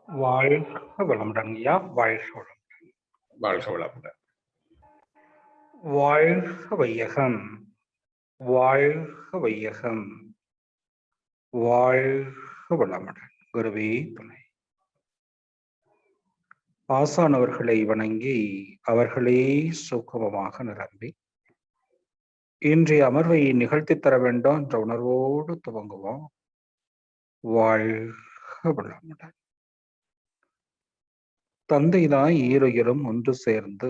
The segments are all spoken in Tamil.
வாழ்க வளமுடன் ஐயா! வாழ்க வளம். வாழ்க வளமுடன். வாழ்க வையகம்! வாழ்க வையகம்! வாழ்க வளமுடன்! குருவே துணை! ஆசானவர்களை வணங்கி அவர்களே சுகமமாக நிரம்பி இன்றைய அமர்வை நிகழ்த்தி தர வேண்டும் என்ற உணர்வோடு துவங்குவோம். வாழ்க வளமுடன்! தந்தைதான் ஈருயிரும் ஒன்று சேர்ந்து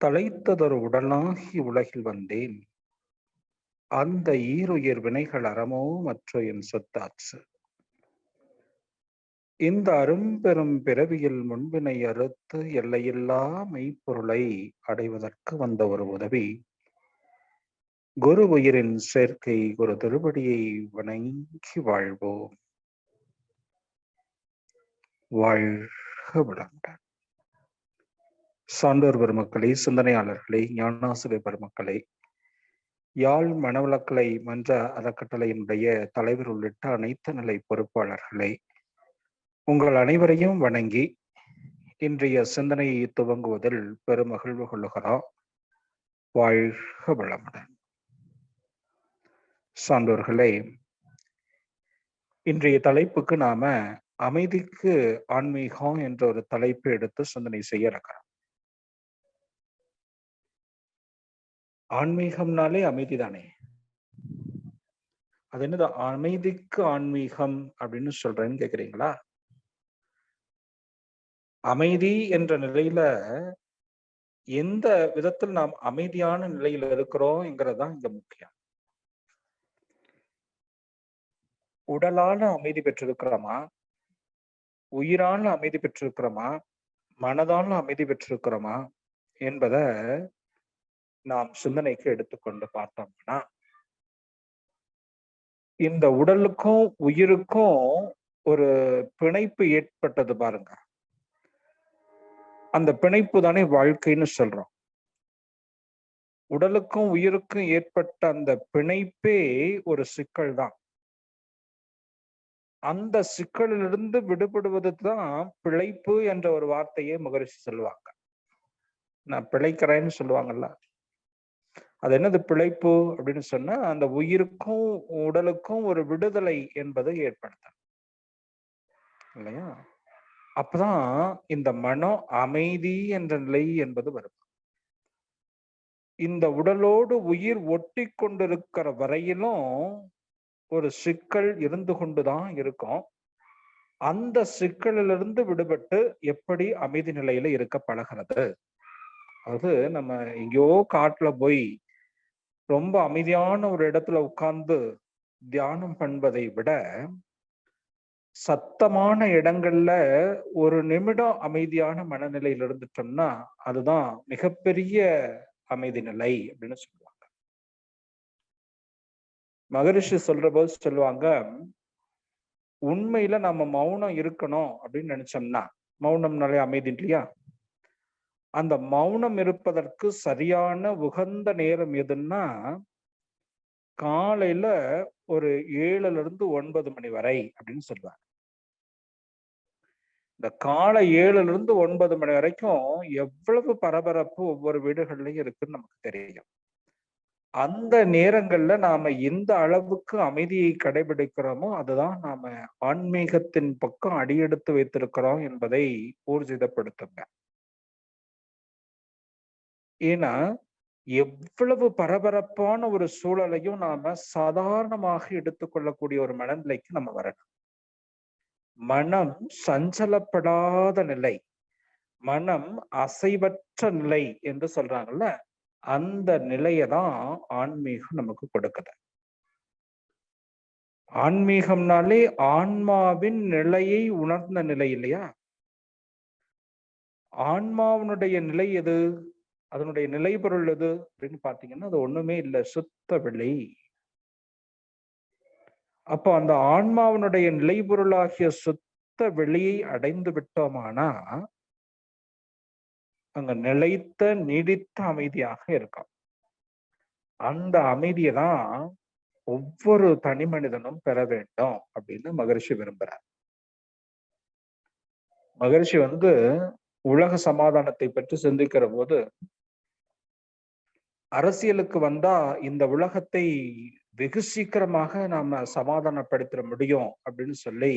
தலைத்ததொரு உடலாகி உலகில் வந்தேன். அந்த ஈருயிர் வினைகள் அறமோ மற்ற என் சொத்தாச்சு. இந்த அரும்பெரும் பிறவியில் முன்பினை அறுத்து எல்லையில்லா மெய்ப்பொருளை அடைவதற்கு வந்த ஒரு உதவி குரு உயிரின் சேர்க்கை. குரு திருவடியை வணங்கி வாழ்வோம். வாழ்க வளமுடன்! சான்றோர் பெருமக்களே, சிந்தனையாளர்களே, ஞானாசிரியர் பெருமக்களே, யாழ் மனவளக்கலை மன்ற அறக்கட்டளையினுடைய தலைவர் உள்ளிட்ட அனைத்து நிலை பொறுப்பாளர்களே, உங்கள் அனைவரையும் வணங்கி இன்றைய சிந்தனையை துவங்குவதில் பெருமகிழ்வு கொள்ளுகிறோம். வாழ்க வளமுடன்! சான்றோர்களே, இன்றைய தலைப்புக்கு நாம அமைதிக்கு ஆன்மீகம் என்ற ஒரு தலைப்பை எடுத்து சிந்தனை செய்ய இருக்கிறோம். ஆன்மீகம்னாலே அமைதி தானே. அது என்னது அமைதிக்கு ஆன்மீகம் அப்படின்னு சொல்றேன்னு கேக்குறீங்களா? அமைதி என்ற நிலையில எந்த விதத்தில் நாம் அமைதியான நிலையில இருக்கிறோம் என்கிறதுதான் இங்க முக்கியம். உடலான அமைதி பெற்றிருக்கிறோமா, உயிரான அமைதி பெற்றிருக்கிறோமா, மனதான அமைதி பெற்றிருக்கிறோமா என்பதை நாம் சிந்தனைக்கு எடுத்துக்கொண்டு பார்த்தோம்னா, இந்த உடலுக்கும் உயிருக்கும் ஒரு பிணைப்பு ஏற்பட்டது பாருங்க. அந்த பிணைப்பு தானே வாழ்க்கைன்னு சொல்றோம். உடலுக்கும் உயிருக்கும் ஏற்பட்ட அந்த பிணைப்பே ஒரு சிக்கல் தான். அந்த சிக்கலிலிருந்து விடுபடுவது தான் பிழைப்பு என்ற ஒரு வார்த்தையை மகரிஷி சொல்லுவாங்க. நான் பிழைக்கிறேன்னு சொல்லுவாங்கல்ல, அது என்னது பிழைப்பு அப்படின்னு சொன்னா, அந்த உயிருக்கும் உடலுக்கும் ஒரு விடுதலை என்பது ஏற்படுத்தும் இல்லையா? அப்பதான் இந்த மனம் அமைதி என்ற நிலை என்பது வரும். இந்த உடலோடு உயிர் ஒட்டி கொண்டிருக்கிற வரையிலும் ஒரு சிக்கல் இருந்து கொண்டுதான் இருக்கும். அந்த சிக்கலிலிருந்து விடுபட்டு எப்படி அமைதி நிலையில இருக்க பழகிறது. அதாவது நம்ம எங்கேயோ காட்டுல போய் ரொம்ப அமைதியான ஒரு இடத்துல உட்கார்ந்து தியானம் பண்ணுவதை விட, சத்தமான இடங்கள்ல ஒரு நிமிடம் அமைதியான மனநிலையில இருந்துட்டோம்னா அதுதான் மிகப்பெரிய அமைதி நிலை அப்படின்னு சொல்லுவாங்க. மகரிஷி சொல்ற போது சொல்லுவாங்க, உண்மையில நம்ம மௌனம் இருக்கணும் அப்படின்னு நினைச்சோம்னா, மௌனம்னாலே அமைதி இல்லையா? அந்த மௌனம் இருப்பதற்கு சரியான உகந்த நேரம் எதுன்னா, காலையில ஒரு 7ல இருந்து 9 மணி வரை அப்படின்னு சொல்லுவாங்க. இந்த காலை 7ல இருந்து 9 மணி வரைக்கும் எவ்வளவு பரபரப்பு ஒவ்வொரு வீடுகள்லயும் இருக்குன்னு நமக்கு தெரியும். அந்த நேரங்கள்ல நாம எந்த அளவுக்கு அமைதியை கடைபிடிக்கிறோமோ அதுதான் நாம ஆன்மீகத்தின் பக்கம் அடியெடுத்து வைத்திருக்கிறோம் என்பதை ஊர்ஜிதப்படுத்துங்க. ஏன்னா எவ்வளவு பரபரப்பான ஒரு சூழலையும் நாம சாதாரணமாக எடுத்துக்கொள்ளக்கூடிய ஒரு மனநிலைக்கு நம்ம வரணும். மனம் சஞ்சலப்படாத நிலை, மனம் அசைவற்ற நிலை என்று சொல்றாங்கல்ல, அந்த நிலையதான் ஆன்மீகம் நமக்கு கொடுக்குது. ஆன்மீகம்னாலே ஆன்மாவின் நிலையை உணர்ந்த நிலை இல்லையா? ஆன்மாவினுடைய நிலை எது? அதனுடைய நிலை பொருள் எது அப்படின்னு பாத்தீங்கன்னா, அது ஒண்ணுமே இல்லை, சுத்த வெளி. அப்போ அந்த ஆன்மாவினுடைய நிலை பொருளாகிய சுத்த வெளியை அடைந்து விட்டோமானா அங்க நிலைத்த நீடித்த அமைதியாக இருக்கும். அந்த அமைதியை தான் ஒவ்வொரு தனி மனிதனும் பெற வேண்டும் அப்படின்னு மகரிஷி விரும்புறார். மகரிஷி உலக சமாதானத்தை பற்றி சிந்திக்கிற போது, அரசியலுக்கு வந்தா இந்த உலகத்தை வெகு சீக்கிரமாக நாம சமாதானப்படுத்திட முடியும் அப்படின்னு சொல்லி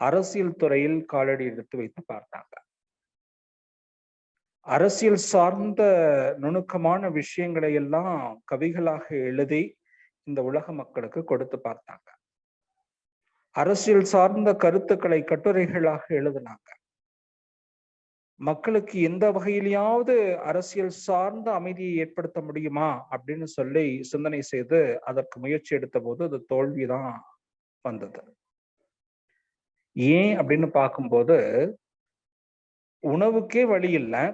அரசியல் துறையில் காலடி எடுத்து வைத்து பார்த்தாங்க. அரசியல் சார்ந்த நுணுக்கமான விஷயங்களை எல்லாம் கவிகளாக எழுதி இந்த உலக மக்களுக்கு கொடுத்து பார்த்தாங்க. அரசியல் சார்ந்த கருத்துக்களை கட்டுரைகளாக எழுதினாங்க. மக்களுக்கு எந்த வகையிலாவது அரசியல் சார்ந்த அமைதியை ஏற்படுத்த முடியுமா அப்படின்னு சொல்லி சிந்தனை செய்து அதற்கு முயற்சி எடுத்த போது அது தோல்விதான் வந்தது. ஏன் அப்படின்னு பார்க்கும்போது, உணவுக்கே வழி இல்லை.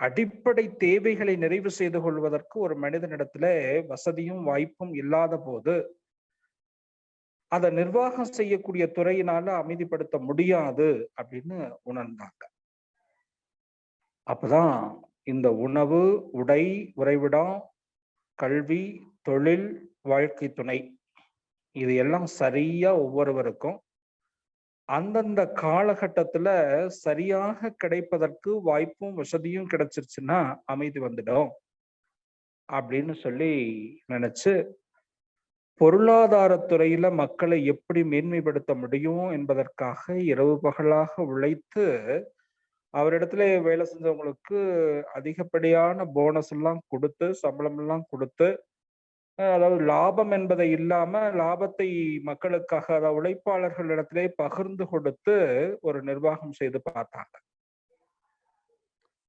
அடிப்படை தேவைகளை நிறைவு செய்து கொள்வதற்கு ஒரு மனிதனிடத்துல வசதியும் வாய்ப்பும் இல்லாத போது அதை நிர்வாகம் செய்யக்கூடிய துறையினால அமைதிப்படுத்த முடியாது அப்படின்னு உணர்ந்தாங்க. அப்பதான் இந்த உணவு, உடை, உறைவிடம், கல்வி, தொழில், வாழ்க்கை துணை இது எல்லாம் சரியா ஒவ்வொருவருக்கும் அந்தந்த காலகட்டத்துல சரியாக கிடைப்பதற்கு வாய்ப்பும் வசதியும் கிடைச்சிருச்சுன்னா அமைதி வந்துடும் அப்படின்னு சொல்லி நினைச்சு, பொருளாதாரத்துறையில மக்களை எப்படி மேன்மைப்படுத்த முடியும் என்பதற்காக இரவு பகலாக உழைத்து அவரிடத்துல வேலை செஞ்சவங்களுக்கு அதிகப்படியான போனஸ் எல்லாம் கொடுத்து, சம்பளம் எல்லாம் கொடுத்து, அதாவது லாபம் என்பதை இல்லாம லாபத்தை மக்களுக்காக, அதாவது உழைப்பாளர்களிடத்திலே பகிர்ந்து கொடுத்து ஒரு நிர்வாகம் செய்து பார்த்தாங்க.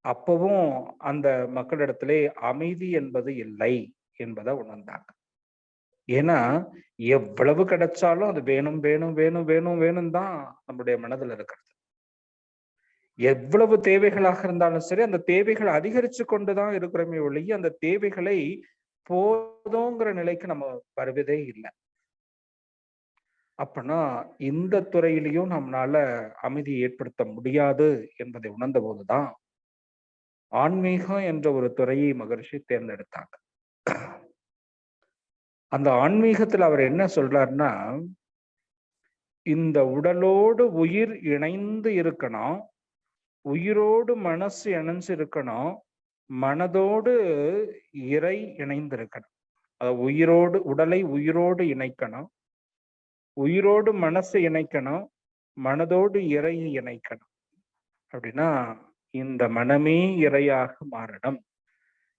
அப்பவும் அந்த மக்களிடத்திலே அமைதி என்பது இல்லை என்பதை உணர்ந்தாங்க. ஏன்னா எவ்வளவு கிடைச்சாலும் அது வேணும் வேணும் வேணும் வேணும் வேணும் தான் நம்முடைய மனதில் இருக்கிறது. எவ்வளவு தேவைகளாக இருந்தாலும் சரி, அந்த தேவைகள் அதிகரிச்சு கொண்டுதான் இருக்கிறோமே ஒழிய அந்த தேவைகளை போதுங்கிற நிலைக்கு நம்ம வருவதே இல்லை. அப்பனா இந்த துறையிலையும் நம்மளால அமைதியை ஏற்படுத்த முடியாது என்பதை உணர்ந்த போதுதான் ஆன்மீகம் என்ற ஒரு துறையை மகரிஷி தேர்ந்தெடுத்தாங்க. அந்த ஆன்மீகத்துல அவர் என்ன சொல்றாருன்னா, இந்த உடலோடு உயிர் இணைந்து இருக்கணும், உயிரோடு மனசு இணைஞ்சு இருக்கணும், மனதோடு இறை இணைந்து இருக்கணும். அதாவது உயிரோடு, உடலை உயிரோடு இணைக்கணும், உயிரோடு மனசை இணைக்கணும், மனதோடு இறையை இணைக்கணும். அப்படின்னா இந்த மனமே இறையாக மாறணும்.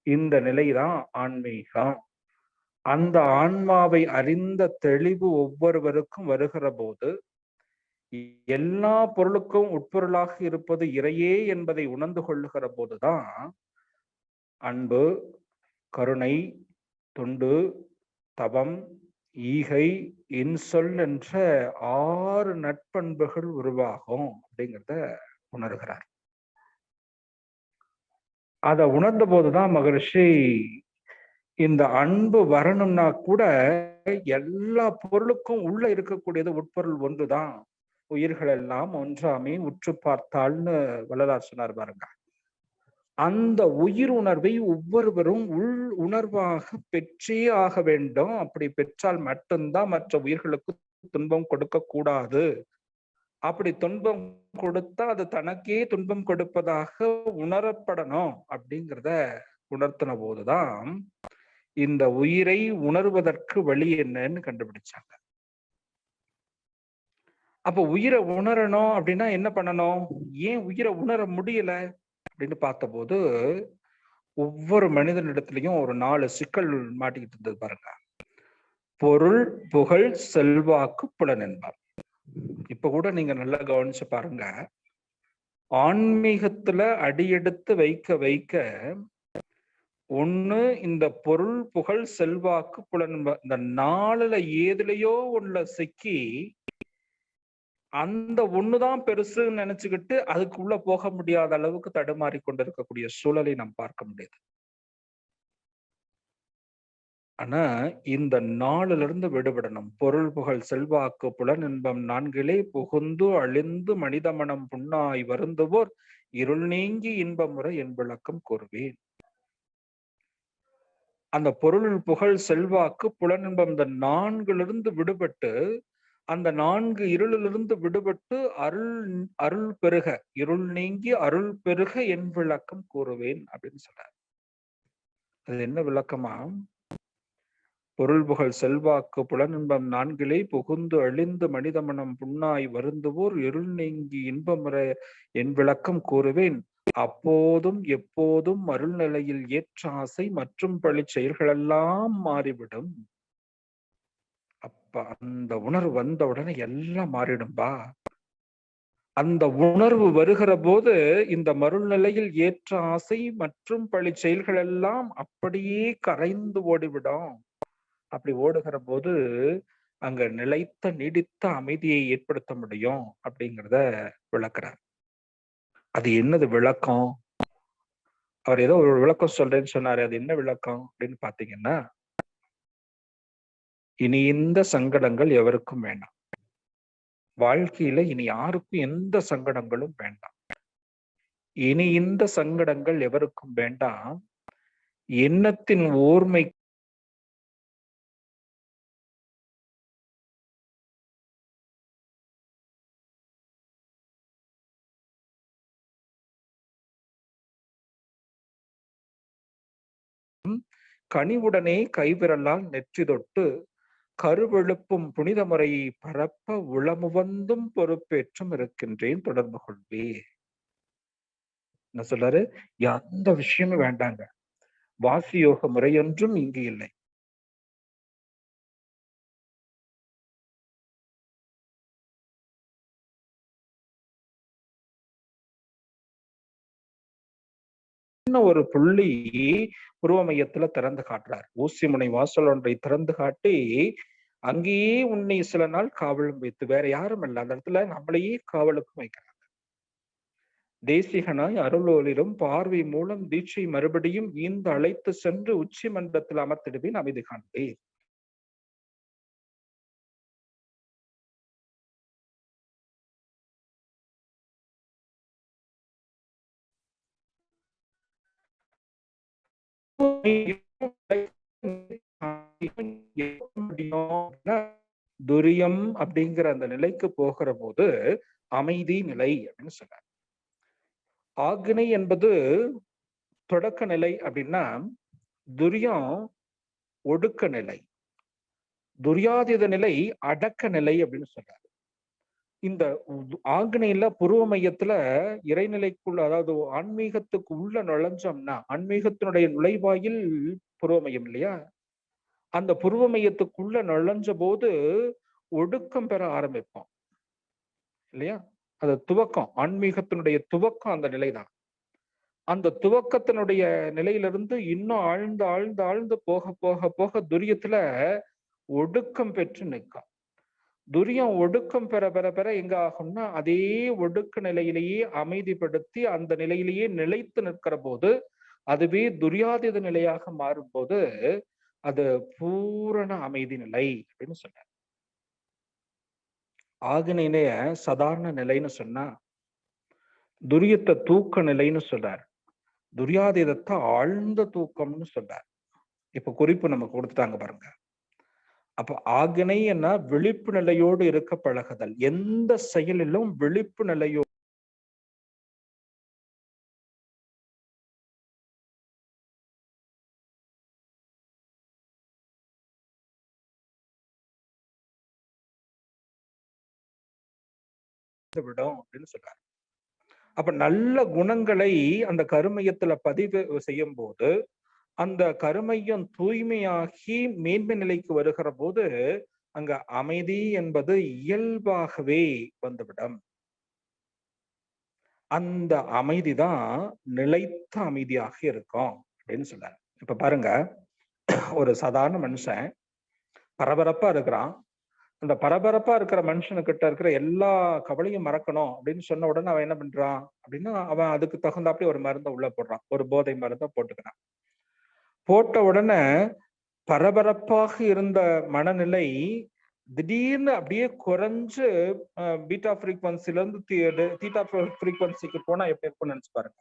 இந்த நிலைதான் ஆன்மீகம். அந்த ஆன்மாவை அறிந்த தெளிவு ஒவ்வொருவருக்கும் வருகிற போது, எல்லா பொருளுக்கும் உட்பொருளாக இருப்பது இறையே என்பதை உணர்ந்து கொள்ளுகிற போதுதான் அன்பு, கருணை, தொண்டு, தவம், ஈகை, இன்சொல் என்ற 6 நட்பண்புகள் உருவாகும் அப்படிங்கிறத உணர்கிறார். அதை உணர்ந்த போதுதான் மகரிஷி, இந்த அன்பு வரணும்னா கூட எல்லா பொருளுக்கும் உள்ள இருக்கக்கூடியது உட்பொருள் ஒன்றுதான், உயிர்கள் எல்லாம் ஒன்றாமே உற்று பார்த்தால்னு வள்ளலார் சொன்னார் பாருங்க. அந்த உயிர் உணர்வை ஒவ்வொருவரும் உள் உணர்வாக பெற்றே ஆக வேண்டும். அப்படி பெற்றால் மட்டும்தான் மற்ற உயிர்களுக்கு துன்பம் கொடுக்க கூடாது. அப்படி துன்பம் கொடுத்தா அது தனக்கே துன்பம் கொடுப்பதாக உணரப்படணும் அப்படிங்கிறத உணர்த்தின போதுதான் இந்த உயிரை உணர்வதற்கு வழி என்னன்னு கண்டுபிடிச்சாங்க. அப்ப உயிரை உணரணும் அப்படின்னா என்ன பண்ணணும்? ஏன் உயிரை உணர முடியல அப்படின்னு பார்த்தபோது, ஒவ்வொரு மனிதனிடத்திலையும் ஒரு 4 சிக்கல் மாட்டிக்கிட்டு இருந்தது பாருங்க. பொருள், புகழ், செல்வாக்கு, புலனின்பம். இப்ப கூட நீங்க நல்லா கவனிச்சு பாருங்க. ஆன்மீகத்துல அடியெடுத்து வைக்க வைக்க ஒண்ணு இந்த பொருள், புகழ், செல்வாக்கு, புலனின்பம், இந்த 4ல ஏதுலையோ ஒண்ணுல சிக்கி அந்த ஒண்ணுதான் பெருசுன்னு நினைச்சுக்கிட்டு அதுக்குள்ள போக முடியாத அளவுக்கு தடுமாறி கொண்டிருக்கக்கூடிய சூழலை நாம் பார்க்க முடியுது. ஆனா இந்த 4ல இருந்து விடுபடணும். பொருள், புகழ், செல்வாக்கு, புலனின்பம் 4லே புகுந்து அழிந்து மனித மனம் புண்ணாய் வருந்துவோர் இருள் நீங்கி இன்பமுறை என் விளக்கம் கூறுவேன். அந்த பொருள், புகழ், செல்வாக்கு, புலனின்பம் இந்த 4லிருந்து விடுபட்டு அந்த 4 இருளிலிருந்து விடுபட்டு அருள் அருள் பெருக, இருள் நீங்கி அருள் பெருக என் விளக்கம் கூறுவேன் அப்படின்னு சொல்றார். அது என்ன விளக்கமா? பொருள் புகழ் செல்வாக்கு புலனின்பம் 4 புகுந்து அழிந்து மனித மனம் புண்ணாய் வருந்துவோர் இருள் நீங்கி இன்பமுற என் விளக்கம் கூறுவேன். அப்போதும் எப்போதும் அருள் நிலையில் ஏற்ற ஆசை மற்றும் பழி செயல்களெல்லாம் மாறிவிடும். அப்ப அந்த உணர்வு வந்த உடனே எல்லாம் மாறிடும்பா. அந்த உணர்வு வருகிற போது இந்த மருள் நிலையில் ஏற்ற ஆசை மற்றும் பழி செயல்கள் எல்லாம் அப்படியே கரைந்து ஓடிவிடும். அப்படி ஓடுகிற போது அங்க நிலைத்த நீடித்த அமைதியை ஏற்படுத்த முடியும் அப்படிங்கிறத விளக்குறார். அது என்னது விளக்கம்? அவர் ஏதோ ஒரு விளக்கம் சொல்றேன்னு சொன்னாரு. அது என்ன விளக்கம் அப்படின்னு பாத்தீங்கன்னா, இனி இந்த சங்கடங்கள் எவருக்கும் வேண்டாம். வாழ்க்கையில இனி யாருக்கும் எந்த சங்கடங்களும் வேண்டாம். இனி இந்த சங்கடங்கள் எவருக்கும் வேண்டாம். எண்ணத்தின் ஓர்மை கனிவுடனே கைவிரலால் நெற்றி தொட்டு கருவெழுப்பும் புனித முறையை பரப்ப உளமுவந்தும் பொறுப்பேற்றும் இருக்கின்றேன், தொடர்பு கொள்வே. என்ன சொல்றாரு? எந்த விஷயமும் வேண்டாங்க. வாசி யோக முறையொன்றும் இங்கு இல்லை. ஒரு புள்ளி உருவ மையத்துல திறந்து காட்டுறார். ஊசி முனை வாசல் ஒன்றை திறந்து காட்டி அங்கேயே உன்னை சில நாள் காவலும் வைத்து, வேற யாரும் இல்ல, அந்த இடத்துல நம்மளையே காவலுக்கும் வைக்கிறாங்க. தேசிகனாய் அருளோலிலும் பார்வை மூலம் தீட்சை மறுபடியும் ஈந்து அழைத்து சென்று உச்சி மண்டலத்தில் அமர்த்திடுவேன், அமைதி காண்பேன். துரியம் அப்படிங்கிற அந்த நிலைக்கு போகிற போது அமைதி நிலை அப்படின்னு சொல்றார். ஆக்னை என்பது தொடக்க நிலை அப்படின்னா, துரியம் ஒடுக்க நிலை, துரியாதீத நிலை அடக்க நிலை அப்படின்னு சொல்றாரு. இந்த ஆக்னையில புருவ மையத்துல இறைநிலைக்குள்ள, அதாவது ஆன்மீகத்துக்கு உள்ள நுழைஞ்சோம்னா, ஆன்மீகத்தினுடைய நுழைவாயில் புருவ மையம் இல்லையா? அந்த புருவ மையத்துக்குள்ள நுழைஞ்ச போது ஒடுக்கம் பெற ஆரம்பிப்போம் இல்லையா? அது துவக்கம், ஆன்மீகத்தினுடைய துவக்கம் அந்த நிலைதான். அந்த துவக்கத்தினுடைய நிலையிலிருந்து இன்னும் ஆழ்ந்து ஆழ்ந்து ஆழ்ந்து போக போக போக துரியத்துல ஒடுக்கம் பெற்று நிற்கும். துரியம் ஒடுக்கம் பெற பெற பெற எங்க ஆகும்னா, அதே ஒடுக்க நிலையிலேயே அமைதிப்படுத்தி அந்த நிலையிலேயே நிலைத்து நிற்கிற போது, அதுவே துரியாதீத நிலையாக மாறும் போது அது பூரண அமைதி நிலை அப்படின்னு சொன்னார். ஆக்னையிலேய சாதாரண நிலைன்னு சொன்னா, துரியத்தை தூக்க நிலைன்னு சொல்றார், துரியாதீதத்தை ஆழ்ந்த தூக்கம்னு சொல்றார். இப்ப குறிப்பு நம்ம கொடுத்துட்டாங்க பாருங்க. அப்ப ஆக்னை என்ன? விழிப்பு நிலையோடு இருக்க பழகுதல். எந்த செயலிலும் விழிப்பு நிலையோடு விடும் அப்படின்னு சொல்றாரு. அப்ப நல்ல குணங்களை அந்த கருமையத்துல பதிவு செய்யும் போது, அந்த கருமையம் தூய்மையாகி மேன்மை நிலைக்கு வருகிற போது அங்க அமைதி என்பது இயல்பாகவே வந்துவிடும். அந்த அமைதிதான் நிலைத்த அமைதியாக இருக்கும் அப்படின்னு சொல்றாரு. இப்ப பாருங்க, ஒரு சாதாரண மனுஷன் பரபரப்பா இருக்கிறான். அந்த பரபரப்பா இருக்கிற மனுஷனுக்கிட்ட இருக்கிற எல்லா கவலையும் மறக்கணும் அப்படின்னு சொன்ன உடனே அவன் என்ன பண்றான் அப்படின்னா, அவன் அதுக்கு தகுந்தாப்படி ஒரு மருந்தை உள்ள போடுறான், ஒரு போதை மருந்தை போட்டுக்கிறான். போட்ட உடனே பரபரப்பாக இருந்த மனநிலை திடீர்னு அப்படியே குறைஞ்சு பீட்டா ஃப்ரீக்வன்சில இருந்து தீட்டா ஃப்ரீக்வன்சிக்கு போனா எப்படி இருக்கும்னு நினைச்சு பாருங்க.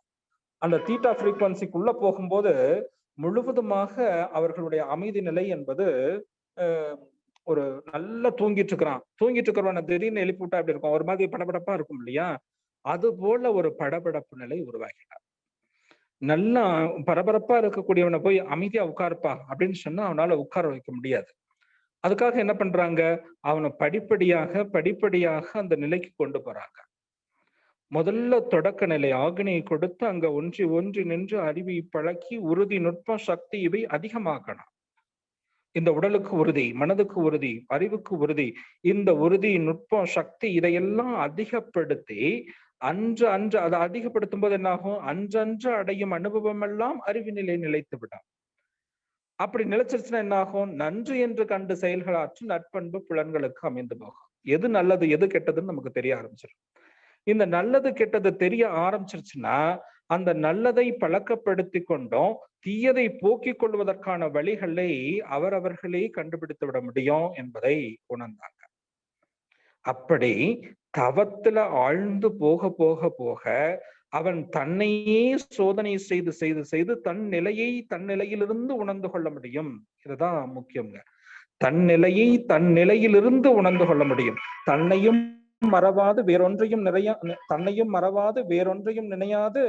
அந்த தீட்டா ஃப்ரீக்வன்சிக்குள்ள போகும்போது முழுவதுமாக அவர்களுடைய அமைதி நிலை என்பது ஒரு நல்லா தூங்கிட்டு இருக்கிறவன திடீர்னு எழுப்பி விட்டா அப்படி இருக்கும், ஒரு மாதிரி படபடப்பா இருக்கும் இல்லையா? அது போல ஒரு படபடப்பு நிலை உருவாகினார். நல்லா பரபரப்பா இருக்கக்கூடியவனை போய் அமைதியா உட்காருப்பா அப்படின்னு சொன்னா அவனால உட்கார வைக்க முடியாது. அதுக்காக என்ன பண்றாங்க? அவனை படிப்படியாக படிப்படியாக அந்த நிலைக்கு கொண்டு போறாங்க. முதல்ல தொடக்க நிலை ஆக்னியை கொடுத்து அங்க ஒன்றி ஒன்றி நின்று அறிவை பழக்கி உறுதி நுட்பம் சக்தி இவை அதிகமாக்கணும். இந்த உடலுக்கு உறுதி, மனதுக்கு உறுதி, அறிவுக்கு உறுதி, இந்த உறுதி நுட்பம் சக்தி இதையெல்லாம் அதிகப்படுத்தி அன்று அன்று அதை அதிகப்படுத்தும் போது என்ன ஆகும்? அன்றன்று அடையும் அனுபவம் எல்லாம் அறிவு நிலை நிலைத்து விடும். அப்படி நிலைச்சிருச்சுன்னா என்ன ஆகும்? நன்று என்று கண்டு செயல்களாற்று நற்பண்பு புலன்களுக்கு அமைந்து போகும். எது நல்லது எது கெட்டதுன்னு நமக்கு தெரிய ஆரம்பிச்சிடும். இந்த நல்லது கெட்டது தெரிய ஆரம்பிச்சிருச்சுன்னா அந்த நல்லதை பழக்கப்படுத்தி கொண்டோம் தீயதை போக்கிக் கொள்வதற்கான வழிகளை அவரவர்களே கண்டுபிடித்து விட முடியும் என்பதை உணர்ந்தாங்க. அப்படி தவத்துல ஆழ்ந்து போக போக போக அவன் தன்னையே சோதனை செய்து செய்து செய்து தன் நிலையிலிருந்து உணர்ந்து கொள்ள முடியும். இதுதான் முக்கியங்க. தன் நிலையிலிருந்து உணர்ந்து கொள்ள முடியும். தன்னையும் மறவாது வேறொன்றையும் நினையாது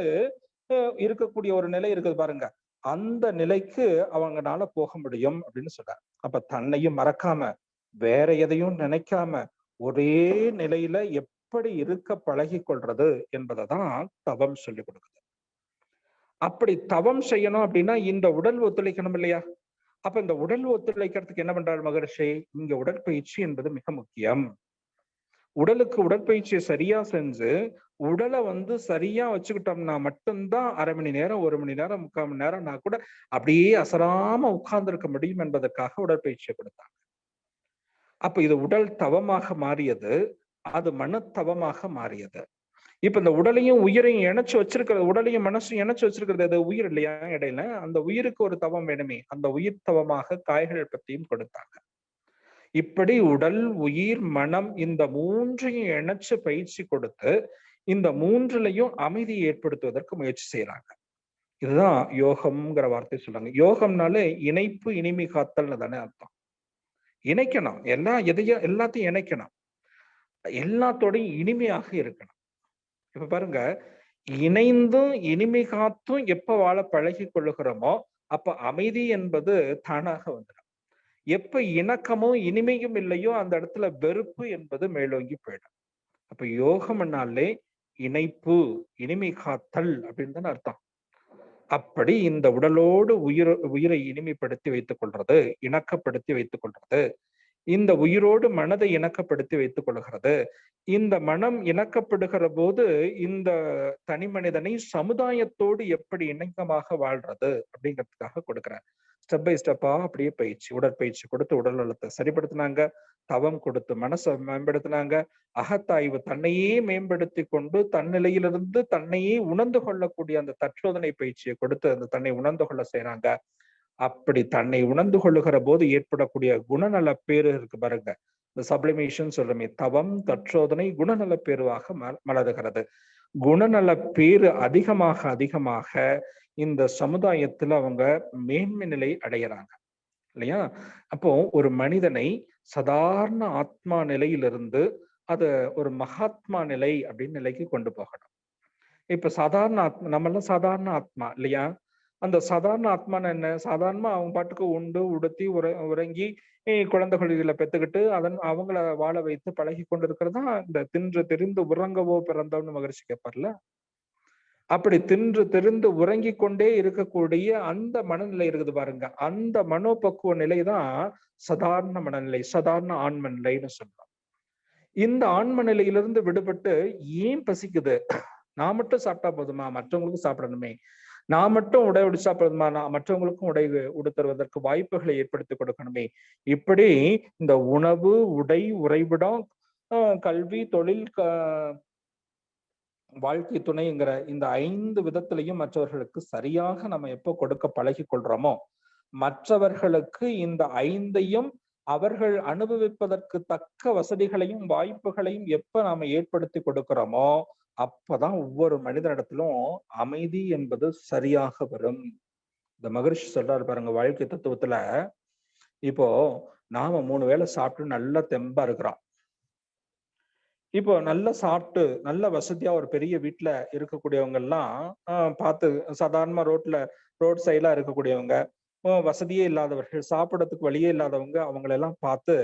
இருக்கக்கூடிய ஒரு நிலை இருக்குது பாருங்க. அந்த நிலைக்கு அவங்கனால போக முடியும் அப்படின்னு சொல்றாங்க. அப்ப தன்னையும் மறக்காம வேற எதையும் நினைக்காம ஒரே நிலையில எப்படி இருக்க பழகி கொள்றது என்பதை தான் தவம் சொல்லி கொடுக்குது. அப்படி தவம் செய்யணும் அப்படின்னா இந்த உடல் ஒத்துழைக்கணும் இல்லையா? அப்ப இந்த உடல் ஒத்துழைக்கிறதுக்கு என்ன பண்றாரு மகரிஷி? இங்க உடற்பயிற்சி என்பது மிக முக்கியம். உடலுக்கு உடற்பயிற்சியை சரியா செஞ்சு உடலை சரியா வச்சுக்கிட்டோம்னா மட்டும்தான் 1/2 மணி நேரம் 1 மணி நேரம் 3/4 மணி நேரம் நான் கூட அப்படியே அசராம உட்கார்ந்து இருக்க முடியும் என்பதற்காக உடற்பயிற்சியை கொடுத்தாங்க. அப்ப இது உடல் தவமாக மாறியது, அது மனத்தவமாக மாறியது. இப்ப இந்த உடலையும் உயிரையும் இணைச்சு வச்சிருக்கிறது, உடலையும் மனசையும் இணைச்சு வச்சிருக்கிறது அது உயிர் இல்லையா? இடையில அந்த உயிருக்கு ஒரு தவம் வேணுமே, அந்த உயிர் தவமாக காய்கள் பத்தியும் கொடுத்தாங்க. இப்படி உடல் உயிர் மனம் இந்த 3ஐயும் இணைச்சு பயிற்சி கொடுத்து இந்த 3லையும் அமைதியை ஏற்படுத்துவதற்கு முயற்சி செய்யறாங்க. இதுதான் யோகம்ங்கிற வார்த்தை சொல்றாங்க. யோகம்னாலே இணைப்பு இனிமை காத்தல்னு தானே அர்த்தம். இணைக்கணும், எல்லாத்தையும் இணைக்கணும், எல்லாத்தோடையும் இனிமையாக இருக்கணும். இப்ப பாருங்க, இணைந்தும் இனிமை காத்தும் எப்ப வாழ பழகி கொள்ளுகிறோமோ அப்ப அமைதி என்பது தானாக வந்துடும். எப்ப இணக்கமும் இனிமையும் இல்லையோ அந்த இடத்துல வெறுப்பு என்பது மேலோங்கி போயிடும். அப்ப யோகம்னாலே இணைப்பு இனிமை காத்தல் அப்படின்னு தானே அர்த்தம். அப்படி இந்த உடலோடு உயிரை இனிமைப்படுத்தி வைத்துக் கொள்றது, இணக்கப்படுத்தி வைத்துக் கொள்றது, இந்த உயிரோடு மனதை இணக்கப்படுத்தி வைத்துக் கொள்கிறது. இந்த மனம் இணக்கப்படுகிற போது இந்த தனி மனிதனை சமுதாயத்தோடு எப்படி இணக்கமாக வாழ்றது அப்படிங்கிறதுக்காக கொடுக்குறேன். ஸ்டெப் பை ஸ்டெப்பா அப்படியே உடற்பயிற்சி கொடுத்து உடல் நலத்தை சரிப்படுத்தினாங்க, தவம் கொடுத்து மனசை மேம்படுத்தினாங்க, அகத்தாய்வு தன்னையே மேம்படுத்தி கொண்டு தன்னிலையிலிருந்து தன்னையே உணர்ந்து கொள்ளக்கூடிய அந்த தற்சோதனை பயிற்சியை கொடுத்து அந்த தன்னை உணர்ந்து கொள்ள செய்யறாங்க. அப்படி தன்னை உணர்ந்து கொள்ளுகிற போது ஏற்படக்கூடிய குணநல பேரு இருக்கு பாருங்க, இந்த சப்ளிமேஷன் சொல்றமே, தவம் தற்சோதனை குணநல பேருவாக மலருகிறது. குணநல பேரு அதிகமாக அதிகமாக இந்த சமுதாயத்துல அவங்க மேன்மை நிலை அடையிறாங்க இல்லையா? அப்போ ஒரு மனிதனை சாதாரண ஆத்மா நிலையிலிருந்து அத ஒரு மகாத்மா நிலை அப்படின்னு நிலைக்கு கொண்டு போகணும். இப்ப சாதாரண ஆத்மா, நம்ம எல்லாம் சாதாரண ஆத்மா இல்லையா? அந்த சாதாரண ஆத்மான என்ன? சாதாரணமா அவங்க பாட்டுக்கு உண்டு உடுத்தி உறங்கி குழந்தைகளை பெத்துக்கிட்டு அவங்கள வாழ வைத்து பழகி கொண்டு இருக்கிறது தான் இந்த தின்று தெரிந்து உறங்கவோ பிறந்தோம்னு மகரிஷி கேட்பார்ல. அப்படி தின்று தெரிந்து உறங்கி கொண்டே இருக்கக்கூடிய அந்த மனநிலை இருக்குது பாருங்க, அந்த மனோபக்குவ நிலைதான் சாதாரண மனநிலை, சாதாரண ஆன்ம நிலைன்னு சொல்றோம். இந்த ஆன்ம நிலையிலிருந்து விடுபட்டு ஏன் பசிக்குது, நான் மட்டும் சாப்பிட்டா போதுமா, மற்றவங்களுக்கும் சாப்பிடணுமே, நான் மட்டும் உடை உடுச்சா போதுமா, மற்றவங்களுக்கும் உடை உடுத்துவதற்கு வாய்ப்புகளை ஏற்படுத்தி கொடுக்கணுமே, இப்படி இந்த உணவு உடை உறைவிடம் கல்வி தொழில் வாழ்க்கை துணைங்கிற இந்த 5 விதத்திலையும் மற்றவர்களுக்கு சரியாக நம்ம எப்போ கொடுக்க பழகி கொள்றோமோ, மற்றவர்களுக்கு இந்த 5ஐயும் அவர்கள் அனுபவிப்பதற்கு தக்க வசதிகளையும் வாய்ப்புகளையும் எப்ப நாம ஏற்படுத்தி கொடுக்கிறோமோ அப்பதான் ஒவ்வொரு மனிதனிடத்திலும் அமைதி என்பது சரியாக வரும். இந்த மகரிஷி சொல்றாரு பாருங்க வாழ்க்கை தத்துவத்துல, இப்போ நாம 3 வேளை சாப்பிட்டு நல்ல தெம்பா இருக்கிறோம். இப்போ நல்லா சாப்பிட்டு நல்ல வசதியா ஒரு பெரிய வீட்டுல இருக்கக்கூடியவங்க எல்லாம் பார்த்து சாதாரணமா ரோட் சைட்ல இருக்கக்கூடியவங்க, வசதியே இல்லாதவர்கள், சாப்பிடறதுக்கு வழியே இல்லாதவங்க, அவங்களெல்லாம் பார்த்து,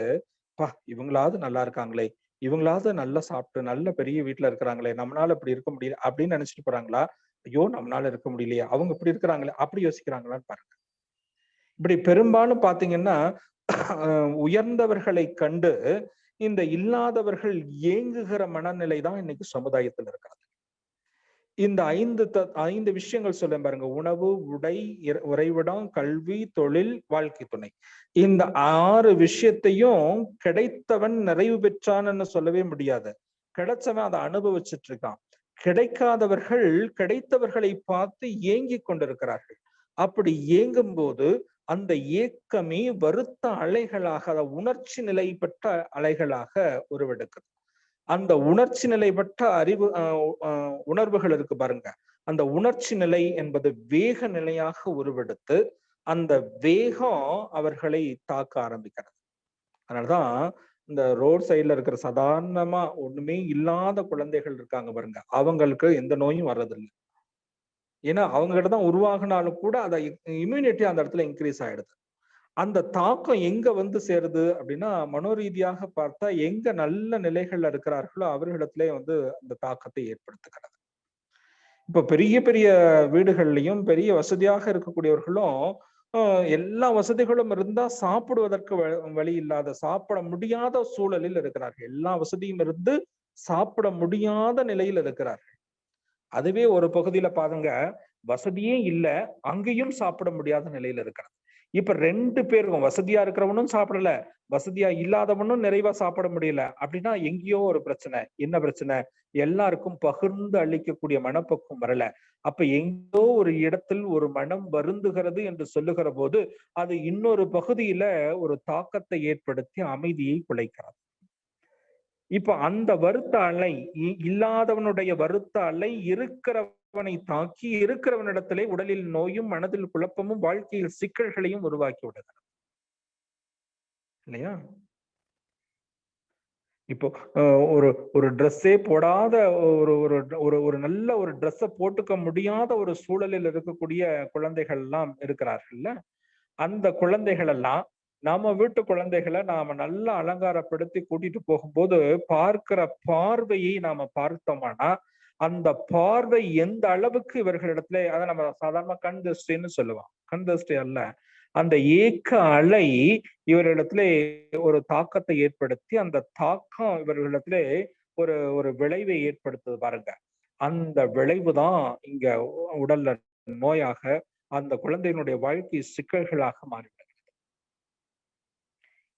பா இவங்களாவது நல்லா இருக்காங்களே, இவங்களாவது நல்லா சாப்பிட்டு நல்ல பெரிய வீட்டுல இருக்கிறாங்களே, நம்மளால இப்படி இருக்க முடியல அப்படின்னு நினைச்சிட்டு போறாங்களா? ஐயோ நம்மளால இருக்க முடியலையே, அவங்க இப்படி இருக்கிறாங்களே அப்படி யோசிக்கிறாங்களான்னு பாருங்க. இப்படி பெரும்பாலும் பாத்தீங்கன்னா உயர்ந்தவர்களை கண்டு இந்த இல்லாதவர்கள் ஏங்குகிற மனநிலை தான் இன்னைக்கு சமுதாயத்தில் இருக்கிறது. இந்த 5 விஷயங்கள் சொல்ல பாருங்க: உணவு, உடை, உறைவிடம், கல்வி, தொழில், வாழ்க்கை துணை. இந்த 6 விஷயத்தையும் கிடைத்தவன் நிறைவு பெற்றான்னு சொல்லவே முடியாது. கிடைச்சவன் அதை அனுபவிச்சுட்டு இருக்கான். கிடைக்காதவர்கள் கிடைத்தவர்களை பார்த்து ஏங்கிக் கொண்டிருக்கிறார்கள். அப்படி ஏங்கும் போது அந்த ஏக்கமே வருத்த அலைகளாக, உணர்ச்சி நிலை பெற்ற அலைகளாக உருவெடுக்குது. அந்த உணர்ச்சி நிலை பெற்ற உணர்வுகள் இருக்கு பாருங்க, அந்த உணர்ச்சி நிலை என்பது வேக நிலையாக உருவெடுத்து அந்த வேகம் அவர்களை தாக்க ஆரம்பிக்கிறது. அதனாலதான் இந்த ரோட் சைட்ல இருக்கிற சாதாரணமா ஒண்ணுமே இல்லாத குழந்தைகள் இருக்காங்க பாருங்க, அவங்களுக்கு எந்த நோயும் வர்றதில்லை. ஏன்னா அவங்க கிட்டதான் உருவாகினாலும் கூட அதை இம்யூனிட்டி அந்த இடத்துல இன்க்ரீஸ் ஆயிடுது. அந்த தாக்கம் எங்க வந்து சேருது அப்படின்னா, மனோரீதியாக பார்த்தா எங்க நல்ல நிலைகள்ல இருக்கிறார்களோ அவர்களிடத்திலே வந்து அந்த தாக்கத்தை ஏற்படுத்துகிறது. இப்ப பெரிய பெரிய வீடுகள்லயும் பெரிய வசதியாக இருக்கக்கூடியவர்களும் எல்லா வசதிகளும் இருந்தா சாப்பிடுவதற்கு வழி இல்லாத, சாப்பிட முடியாத சூழலில் இருக்கிறார்கள். எல்லா வசதியும் இருந்து சாப்பிட முடியாத நிலையில் இருக்கிறார்கள். அதுவே ஒரு பகுதியில பாருங்க, வசதியே இல்லை, அங்கேயும் சாப்பிட முடியாத நிலையில இருக்கிறார். இப்ப 2 பேருக்கும், வசதியா இருக்கிறவனும் சாப்பிடல, வசதியா இல்லாதவனும் நிறைவா சாப்பிட முடியல அப்படின்னா எங்கேயோ ஒரு பிரச்சனை. என்ன பிரச்சனை? எல்லாருக்கும் பகிர்ந்து அளிக்கக்கூடிய மனப்பக்குவம் வரல. அப்ப எங்கோ ஒரு இடத்தில் ஒரு மனம் வருந்துகிறது என்று சொல்லுகிற போது அது இன்னொரு பகுதியில ஒரு தாக்கத்தை ஏற்படுத்தி அமைதியை குலைக்கிறது. இப்ப அந்த வருத்த அலை, இல்லாதவனுடைய வருத்த அலை இருக்கிறவனை தாக்கி இருக்கிறவனிடத்திலே உடலில் நோயும், மனதில் குழப்பமும், வாழ்க்கையில் சிக்கல்களையும் உருவாக்கி விடுகிறது இல்லையா? இப்போ ஒரு ட்ரெஸ்ஸே போடாத, ஒரு ஒரு நல்ல ஒரு ட்ரெஸ்ஸை போட்டுக்க முடியாத ஒரு சூழலில் இருக்கக்கூடிய குழந்தைகள் எல்லாம் இருக்கிறார்கள்ல, அந்த குழந்தைகள் எல்லாம் நம்ம வீட்டு குழந்தைகளை நாம நல்லா அலங்காரப்படுத்தி கூட்டிட்டு போகும்போது பார்க்கிற பார்வையை நாம பார்த்தோம்னா, அந்த பார்வை எந்த அளவுக்கு இவர்களிடத்துல, அதை நம்ம சாதாரண கண் திருஷ்டின்னு சொல்லுவோம். கண் திருஷ்டி அல்ல, அந்த ஏக்க அலை இவர்களிடத்துல ஒரு தாக்கத்தை ஏற்படுத்தி அந்த தாக்கம் இவர்களிடத்துல ஒரு ஒரு விளைவை ஏற்படுத்துது பாருங்க. அந்த விளைவு தான் இங்க உடல்ல நோயாக, அந்த குழந்தையினுடைய வாழ்க்கை சிக்கல்களாக மாறிவிடும்.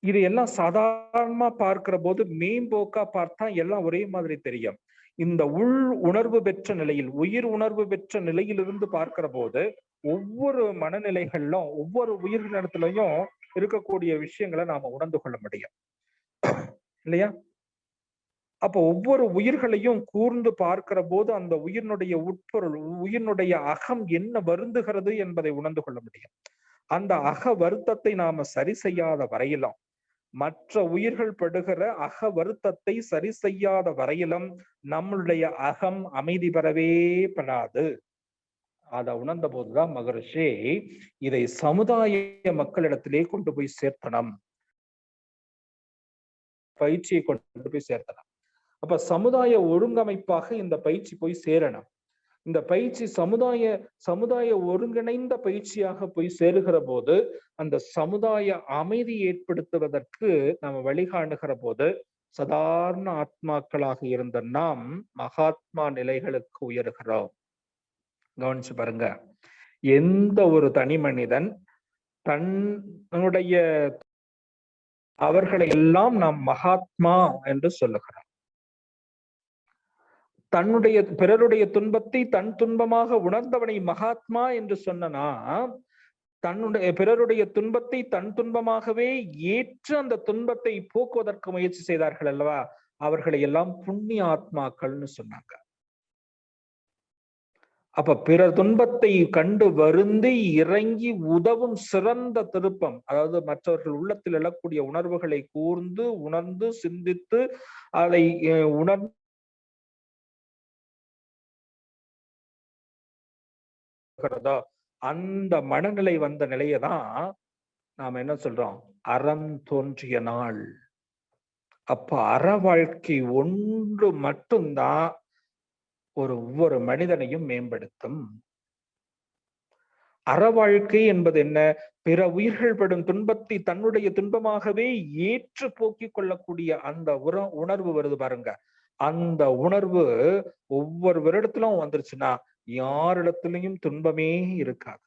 இது எல்லாம் சாதாரணமா பார்க்கிற போது மேம்போக்கா பார்த்தா எல்லாம் ஒரே மாதிரி தெரியும். இந்த உள் உணர்வு பெற்ற நிலையில், உயிர் உணர்வு பெற்ற நிலையிலிருந்து பார்க்கிற போது ஒவ்வொரு மனநிலைகளிலும், ஒவ்வொரு உயிரினத்திலையும் இருக்கக்கூடிய விஷயங்களை நாம உணர்ந்து கொள்ள முடியும் இல்லையா? அப்ப ஒவ்வொரு உயிர்களையும் கூர்ந்து பார்க்கிற போது அந்த உயிரினுடைய உட்பொருள், உயிரினுடைய அகம் என்ன வருந்துகிறது என்பதை உணர்ந்து கொள்ள முடியும். அந்த அக வருத்தத்தை நாம சரி செய்யாத வரையிலும், மற்ற உயிர்கள் படுகிற அக வருத்தத்தை சரி செய்யாத வரையிலும் நம்மளுடைய அகம் அமைதி பெறவே பெறாது. அதை உணர்ந்த போதுதான் மகரிஷி இதை சமுதாய மக்களிடத்திலே கொண்டு போய் சேர்த்தனம், பயிற்சியை கொண்டு போய் சேர்த்தனம். அப்ப சமுதாய ஒருங்கமைப்பாக இந்த பயிற்சி போய் சேரணும். இந்த பயிற்சி சமுதாய ஒருங்கிணைந்த பயிற்சியாக போய் சேருகிற போது அந்த சமுதாய அமைதி ஏற்படுத்துவதற்கு நம்ம வழிகாணுகிற போது சாதாரண ஆத்மாக்களாக இருந்த நாம் மகாத்மா நிலைகளுக்கு உயர்கிறோம். கவனிச்சு பாருங்க, எந்த ஒரு தனி மனிதன் தன்னுடைய அவர்களை எல்லாம் நாம் மகாத்மா என்று சொல்லுகிறோம். பிறருடைய துன்பத்தை தன் துன்பமாக உணர்ந்தவனை மகாத்மா என்று சொன்னா, பிறருடைய துன்பத்தை தன் துன்பமாகவே ஏற்று அந்த துன்பத்தை போக்குவதற்கு முயற்சி செய்தார்கள் அல்லவா, அவர்களை எல்லாம் புண்ணிய ஆத்மாக்கள்னு சொன்னாங்க. அப்ப பிறர் துன்பத்தை கண்டு வருந்தி இறங்கி உதவும் சிறந்த திருப்பம், அதாவது மற்றவர்கள் உள்ளத்தில் எழக்கூடிய உணர்வுகளை கூர்ந்து உணர்ந்து சிந்தித்து அதை உணர்கிறதோ அந்த மனநிலை வந்த நிலையதான் நாம என்ன சொல்றோம், அறம் தோன்றிய நாள். அப்ப அற வாழ்க்கை ஒன்று மட்டும்தான் ஒவ்வொரு மனிதனையும் மேம்படுத்தும். அற வாழ்க்கை என்பது என்ன? பிற உயிர்கள் படும் துன்பத்தை தன்னுடைய துன்பமாகவே ஏற்று போக்கிக் கொள்ளக்கூடிய அந்த உணர்வு வருது பாருங்க. அந்த உணர்வு ஒவ்வொரு வருடத்திலும் வந்துருச்சுன்னா யாரிடத்திலையும் துன்பமே இருக்காது.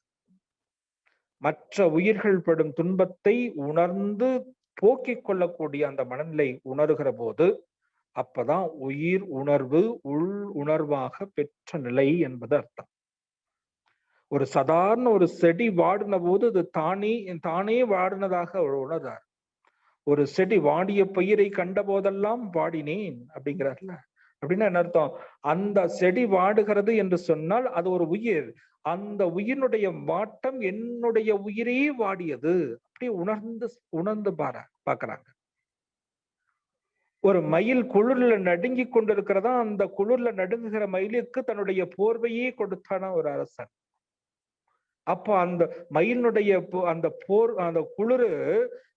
மற்ற உயிர்கள் படும் துன்பத்தை உணர்ந்து போக்கிக் கொள்ளக்கூடிய அந்த மனநிலை உணர்கிற போது அப்பதான் உயிர் உணர்வு உள் உணர்வாக பெற்ற நிலை என்பது அர்த்தம். ஒரு சாதாரண ஒரு செடி வாடின போது அது தானே வாடினதாக அவர் உணர்றார். ஒரு செடி வாடிய பயிரை கண்ட போதெல்லாம் வாடினேன் அப்படிங்கிறார்ல. அப்படின்னா என்ன அர்த்தம்? அந்த செடி வாடுகிறது என்று சொன்னால் அது ஒரு உயிர். அந்த உயிரினுடைய வாட்டம் என்னுடைய உயிரே வாடியது அப்படி உணர்ந்து பாக்குறாங்க. ஒரு மயில் குளிர்ல நடுங்கி கொண்டிருக்கிறதா, அந்த குளிர்ல நடுங்குகிற மயிலுக்கு தன்னுடைய போர்வையே கொடுத்தான ஒரு அரசன். அப்ப அந்த மயிலினுடைய அந்த குளிரு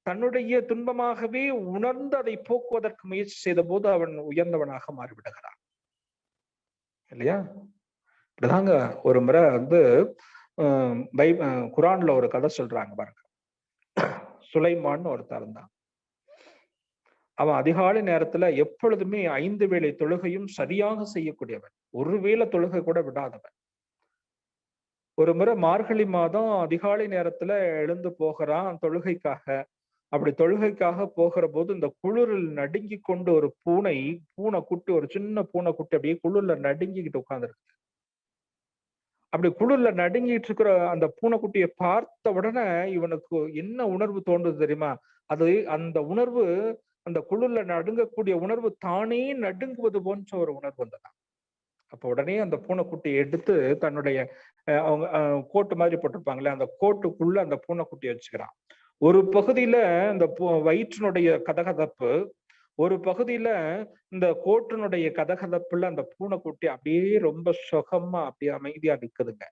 தன்னுடைய துன்பமாகவே உணர்ந்து அதை போக்குவதற்கு முயற்சி செய்த போது அவன் உயர்ந்தவனாக மாறிவிடுகிறான் இல்லையா? இப்படிதாங்க ஒரு முறை குரான்ல ஒரு கதை சொல்றாங்க பாருங்க. சுலைமான் ஒருத்தர் இருந்தான். அவன் அதிகாலை நேரத்துல எப்பொழுதுமே 5 வேளை தொழுகையும் சரியாக செய்யக்கூடியவன், ஒரு வேளை தொழுகை கூட விடாதவன். ஒரு முறை மார்கழி மாதம் அதிகாலை நேரத்துல எழுந்து போகிறான் தொழுகைக்காக. அப்படி தொழுகைக்காக போகிற போது இந்த குளிரில் நடுங்கி கொண்டு ஒரு பூனைக்குட்டி, ஒரு சின்ன பூனைக்குட்டி அப்படியே குளிர்ல நடுங்கிக்கிட்டு உட்கார்ந்துருக்கு. அப்படி குளிர்ல நடுங்கிட்டு இருக்கிற அந்த பூனைக்குட்டியை பார்த்த உடனே இவனுக்கு என்ன உணர்வு தோன்றுது தெரியுமா? அந்த உணர்வு, அந்த குளிர்ல நடுங்கக்கூடிய உணர்வு தானே நடுங்குவது போன்ற ஒரு உணர்வு வந்ததான். அப்ப உடனே அந்த பூனைக்குட்டியை எடுத்து தன்னுடைய அவங்க கோட்டு மாதிரி போட்டிருப்பாங்களே, அந்த கோட்டுக்குள்ள அந்த பூனைக்குட்டியை வச்சுக்கிறான். ஒரு பகுதியில இந்த வயிற்றினுடைய கதகதப்பு, ஒரு பகுதியில இந்த கோட்டினுடைய கதகதப்புல அந்த பூனைக்குட்டி அப்படியே ரொம்ப சுகமா அப்படியே அமைதியா நிக்குதுங்க.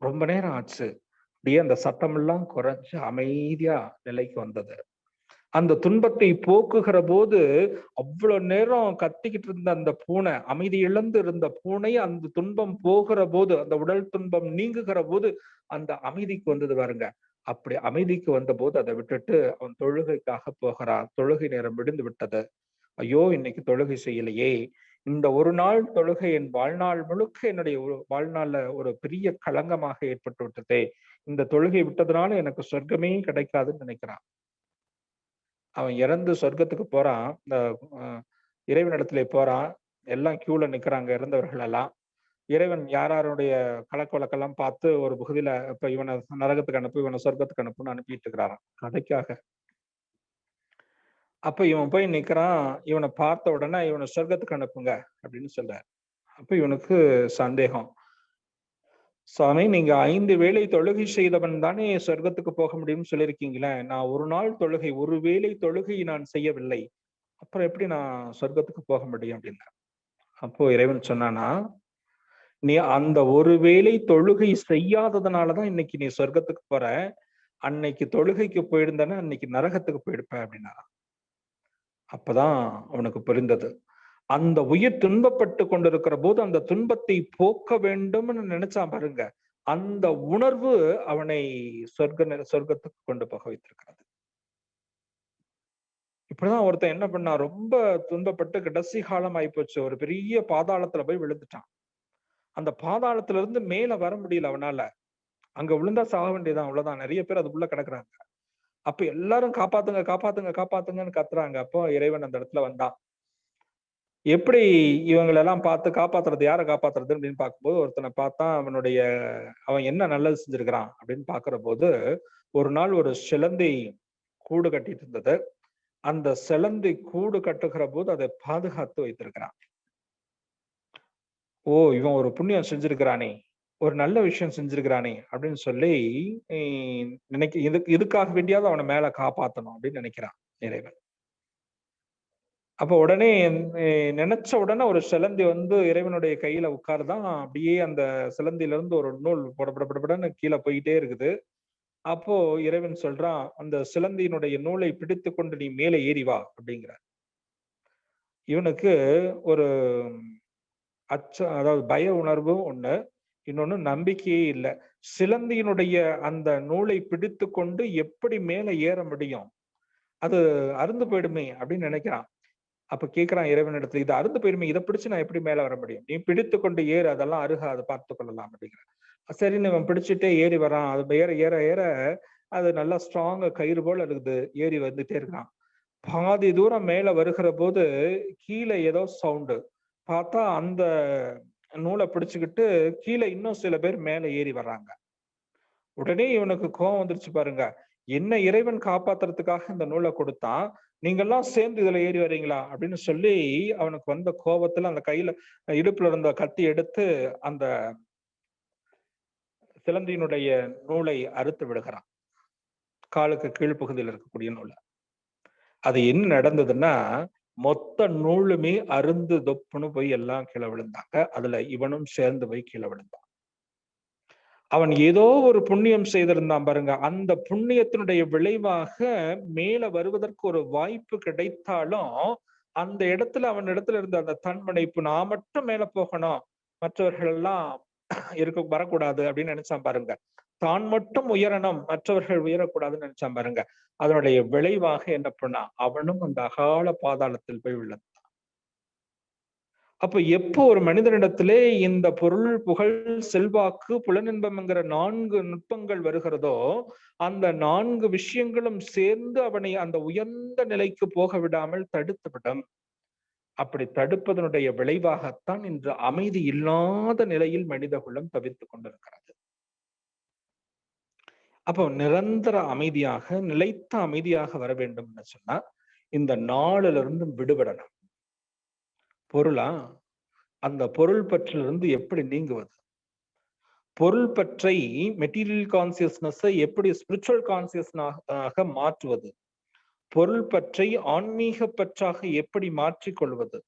ரொம்ப நேரம் ஆச்சு. அப்படியே அந்த சத்தம் எல்லாம் குறைஞ்சு அமைதியா நிலைக்கு வந்தது. அந்த துன்பத்தை போக்குகிற போது அவ்வளவு நேரம் கத்திக்கிட்டு இருந்த அந்த பூனை, அமைதி இழந்து இருந்த பூனை, அந்த துன்பம் போகிற போது, அந்த உடல் துன்பம் நீங்குகிற போது அந்த அமைதிக்கு வந்தது பாருங்க. அப்படி அமைதிக்கு வந்த போது அதை விட்டுட்டு அவன் தொழுகைக்காக போகிறான். தொழுகை நேரம் விடுந்து விட்டது. ஐயோ, இன்னைக்கு தொழுகை செய்யலையே, இந்த ஒரு நாள் தொழுகை என் வாழ்நாள் முழுக்க என்னுடைய வாழ்நாள்ல ஒரு பெரிய களங்கமாக ஏற்பட்டு விட்டதே, இந்த தொழுகை விட்டதுனால எனக்கு சொர்க்கமே கிடைக்காதுன்னு நினைக்கிறான். அவன் இறந்து சொர்க்கத்துக்கு போறான். இந்த இறைவனிடத்துல போறான். எல்லாம் கியூல நிக்கிறாங்க இறந்தவர்கள் எல்லாம். இறைவன் யாருடைய கலக்க வழக்கெல்லாம் பார்த்து ஒரு பகுதியில இப்ப இவனை நரகத்துக்கு அனுப்பு, இவனை சொர்க்கத்துக்கு அனுப்புன்னு அனுப்பிட்டு இருக்கிறாராம் கதைக்காக. அப்ப இவன் போய் நிக்கிறான். இவனை பார்த்த உடனே இவனை சொர்க்கத்துக்கு அனுப்புங்க அப்படின்னு சொல்றாரு. அப்ப இவனுக்கு சந்தேகம். சாமி, நீங்க 5 வேளை தொழுகை செய்தவன் தானே சொர்க்கத்துக்கு போக முடியும்னு சொல்லியிருக்கீங்களே, நான் ஒரு நாள் தொழுகை, ஒரு வேளை தொழுகை நான் செய்யவில்லை, அப்புறம் எப்படி நான் சொர்க்கத்துக்கு போக முடியும் அப்படின்னா. அப்போ இறைவன் சொன்னானா, நீ அந்த ஒரு வேளை தொழுகை செய்யாததுனாலதான் இன்னைக்கு நீ சொர்க்கத்துக்கு போற, அன்னைக்கு தொழுகைக்கு போயிருந்தனா அன்னைக்கு நரகத்துக்கு போயிருப்ப அப்படின்னா. அப்பதான் அவனுக்கு புரிந்தது. அந்த உயிர் துன்பப்பட்டு கொண்டிருக்கிற போது அந்த துன்பத்தை போக்க வேண்டும்னு நினைச்சான் பாருங்க. அந்த உணர்வு அவனை சொர்க்கத்துக்கு கொண்டு போக வைத்திருக்கிறது. இப்படிதான் ஒருத்தன் என்ன பண்ணா, ரொம்ப துன்பப்பட்டு கடைசி காலம் ஆயிப்போச்சு, ஒரு பெரிய பாதாளத்துல போய் விழுந்துட்டான். அந்த பாதாளத்துல இருந்து மேல வர முடியல அவனால. அங்க விழுந்தா சாக வேண்டியதான், அவ்வளவுதான். நிறைய பேர் அதுக்குள்ள கிடக்குறாங்க. அப்ப எல்லாரும் காப்பாத்துங்க காப்பாத்துங்க காப்பாத்துங்கன்னு கத்துறாங்க. அப்போ இறைவன் அந்த இடத்துல வந்தான். எப்படி இவங்களெல்லாம் பார்த்து காப்பாத்துறது, யாரை காப்பாத்துறது அப்படின்னு பார்க்கும்போது ஒருத்தனை பார்த்தா, அவன் என்ன நல்லது செஞ்சிருக்கிறான் அப்படின்னு பாக்குற போது, ஒரு நாள் ஒரு சிலந்தி கூடு கட்டிட்டு இருந்தது. அந்த சிலந்தி கூடு கட்டுகிற போது அதை பாதுகாத்து வைத்திருக்கிறான். ஓ, இவன் ஒரு புண்ணியம் செஞ்சிருக்கிறானே, ஒரு நல்ல விஷயம் செஞ்சிருக்கிறானே அப்படின்னு சொல்லி இதுக்காக வேண்டியாவது அவனை மேல காப்பாத்தணும் அப்படின்னு நினைக்கிறான் இறைவன். அப்ப உடனே நினைச்ச உடனே ஒரு சிலந்தி வந்து இறைவனுடைய கையில உட்காருதான். அப்படியே அந்த சிலந்தில இருந்து ஒரு நூல் படபடன்னு கீழே போயிட்டே இருக்குது. அப்போ இறைவன் சொல்றான், அந்த சிலந்தியினுடைய நூலை பிடித்துக் கொண்டு நீ மேலே ஏறி வா அப்படிங்கிறார். இவனுக்கு ஒரு அதாவது பய உணர்வும் ஒண்ணு, இன்னொன்னு நம்பிக்கையே இல்லை. சிலந்தியினுடைய அந்த நூலை பிடித்து கொண்டு எப்படி மேல ஏற முடியும், அது அருந்து போயிடுமே அப்படின்னு நினைக்கிறான். அப்ப கேட்கிறான் இறைவனிடத்துல, இது அருந்து போயிடுமே, இதை பிடிச்சு நான் எப்படி மேல வர முடியும், நீ பிடித்து கொண்டு ஏறு, அதெல்லாம் அருகாது, பார்த்து கொள்ளலாம் அப்படிங்கிறான். சரின்னு இவன் பிடிச்சிட்டே ஏறி வரான். அது ஏற ஏற ஏற அது நல்லா ஸ்ட்ராங்கா கயிறு போல இருக்குது. ஏறி வந்துட்டே இருக்கான். பாதி தூரம் மேல வருகிற போது கீழே ஏதோ சவுண்டு. பார்த்தா அந்த நூலை பிடிச்சுக்கிட்டு கீழே இன்னும் சில பேர் மேல ஏறி வர்றாங்க. உடனே இவனுக்கு கோபம் வந்துருச்சு பாருங்க. என்ன இறைவன் காப்பாத்துறதுக்காக இந்த நூலை கொடுத்தான், நீங்க எல்லாம் சேர்ந்து இதுல ஏறி வர்றீங்களா அப்படின்னு சொல்லி அவனுக்கு வந்த கோபத்துல அந்த கையில இடுப்புல இருந்த கத்தி எடுத்து அந்த சிலந்தியினுடைய நூலை அறுத்து விடுகிறான். காலுக்கு கீழ்ப்பகுதியில் இருக்கக்கூடிய நூலை. அது என்ன நடந்ததுன்னா, மொத்த நூலுமே அருந்து தொப்புன்னு போய் எல்லாம் கீழே விழுந்தாங்க. அதுல இவனும் சேர்ந்து போய் கீழே விழுந்தான். அவன் ஏதோ ஒரு புண்ணியம் செய்திருந்தான் பாருங்க. அந்த புண்ணியத்தினுடைய விளைவாக மேல வருவதற்கு ஒரு வாய்ப்பு கிடைத்தாலும், அந்த இடத்துல அவன் இடத்துல இருந்த அந்த தன்முனைப்பு, நான் மட்டும் மேல போகணும், மற்றவர்கள் எல்லாம் வரக்கூடாது அப்படின்னு நினைச்சான் பாருங்க. தான் மட்டும் உயரணும், மற்றவர்கள் உயரக்கூடாதுன்னு நினைச்சான் பாருங்க. அதனுடைய விளைவாக என்ன பண்ணா, அவனும் அந்த அகால பாதாளத்தில் போய் விழுந்தான். அப்ப எப்போ ஒரு மனிதனிடத்திலே இந்த பொருள், புகழ், செல்வாக்கு, புலனின்பம்ங்கிற 4 நுட்பங்கள் வருகிறதோ, அந்த 4 விஷயங்களும் சேர்ந்து அவனை அந்த உயர்ந்த நிலைக்கு போக விடாமல் தடுத்துவிடும். அப்படி தடுப்பதனுடைய விளைவாகத்தான் இன்று அமைதி இல்லாத நிலையில் மனித குலம் தவித்துக் கொண்டிருக்கிறது. அப்போ நிரந்தர அமைதியாக, நிலைத்த அமைதியாக வர வேண்டும் என்று சொன்னா, இந்த 4ல இருந்து விடுபடணும். பொருளா, அந்த பொருள் பற்றிலிருந்து எப்படி நீங்குவது, பொருள் பற்றை, மெட்டீரியல் கான்சியஸ்னஸை எப்படி ஸ்பிரிச்சுவல் கான்சியஸ்னாக மாற்றுவது, பொருள் பற்றை ஆன்மீக பற்றாக எப்படி மாற்றிக்கொள்வது,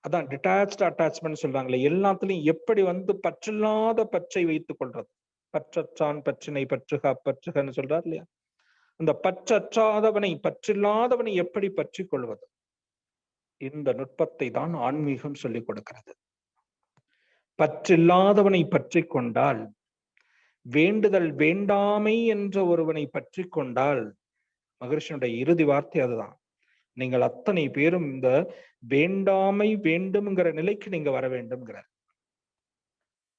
அதான் டிட்டாச்ட் அட்டாச்மெண்ட் சொல்றாங்களே, எல்லாத்துலயும் எப்படி பற்றில்லாத பற்றை வைத்துக் கொள்றது. பற்றற்றான் பற்றினை பற்றுக அப்பற்றுகன்னு சொல்றாரு இல்லையா, அந்த பற்றற்றாதவனை, பற்றில்லாதவனை எப்படி பற்றி கொள்வது, இந்த நுட்பத்தை தான் ஆன்மீகம் சொல்லிக் கொடுக்கிறது. பற்றில்லாதவனை பற்றி கொண்டால், வேண்டுதல் வேண்டாமை என்ற ஒருவனை பற்றி கொண்டால், மகரிஷியுடைய இறுதி வார்த்தை அதுதான், நீங்கள் அத்தனை பேரும் இந்த வேண்டாமை வேண்டும்ங்கிற நிலைக்கு நீங்க வர வேண்டும்ங்கிறார்.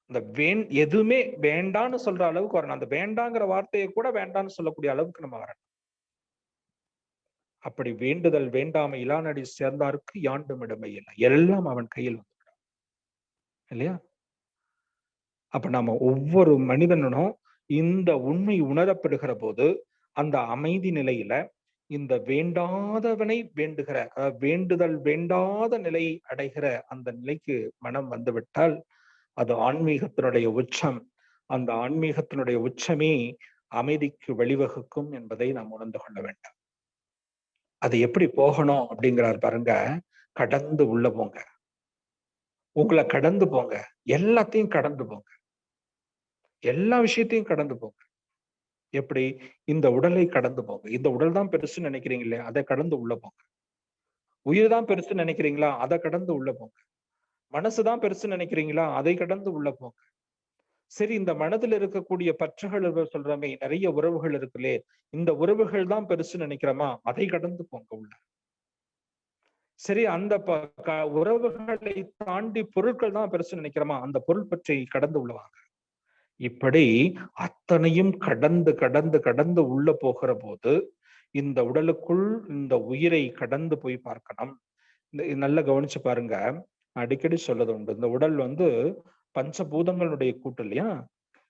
இந்த எதுவுமே வேண்டான்னு சொல்ற அளவுக்கு வரணும். அந்த வேண்டாங்கிற வார்த்தையை கூட வேண்டான்னு சொல்லக்கூடிய அளவுக்கு நம்ம வரணும். அப்படி வேண்டுதல் வேண்டாமை இலானடி சேர்ந்தாருக்கு யாண்டும் இடமை இல்லை, எல்லாம் அவன் கையில் வந்துவிடும் இல்லையா. அப்ப நம்ம ஒவ்வொரு மனிதனும் இந்த உண்மை உணரப்படுகிற போது அந்த அமைதி நிலையில இந்த வேண்டாதவனை வேண்டுகிற, வேண்டுதல் வேண்டாத நிலை அடைகிற அந்த நிலைக்கு மனம் வந்துவிட்டால் அது ஆன்மீகத்தினுடைய உச்சம். அந்த ஆன்மீகத்தினுடைய உச்சமே அமைதிக்கு வழிவகுக்கும் என்பதை நாம் உணர்ந்து கொள்ள வேண்டும். அது எப்படி போகணும் அப்படிங்கிறார் பாருங்க. கடந்து உள்ள போங்க, உங்களை கடந்து போங்க, எல்லாத்தையும் கடந்து போங்க, எல்லா விஷயத்தையும் கடந்து போங்க. எப்படி? இந்த உடலை கடந்து போங்க. இந்த உடல் தான் பெருசுன்னு நினைக்கிறீங்களே, அதை கடந்து உள்ள போங்க. உயிர் தான் பெருசுன்னு நினைக்கிறீங்களா, அதை கடந்து உள்ள போங்க. மனசுதான் பெருசுன்னு நினைக்கிறீங்களா, அதை கடந்து உள்ள போங்க. சரி, இந்த மனதில் இருக்கக்கூடிய பற்றுகள் சொல்றமே, நிறைய உறவுகள் இருக்குல்லே, இந்த உறவுகள் தான் பெருசுன்னு நினைக்கிறோமா, அதை கடந்து போங்க உள்ள. சரி, அந்த உறவுகளை தாண்டி பொருட்கள் தான் பெருசுன்னு நினைக்கிறோமா, அந்த பொருள் பற்றி கடந்து உள்ளவாங்க. இப்படி அத்தனையும் கடந்து கடந்து கடந்து உள்ள போகிற போது இந்த உடலுக்குள் இந்த உயிரை கடந்து போய் பார்க்கணும். நல்லா கவனிச்சு பாருங்க. அடிக்கடி சொல்லது உண்டு, இந்த உடல் பஞ்சபூதங்களுடைய கூட்டு இல்லையா,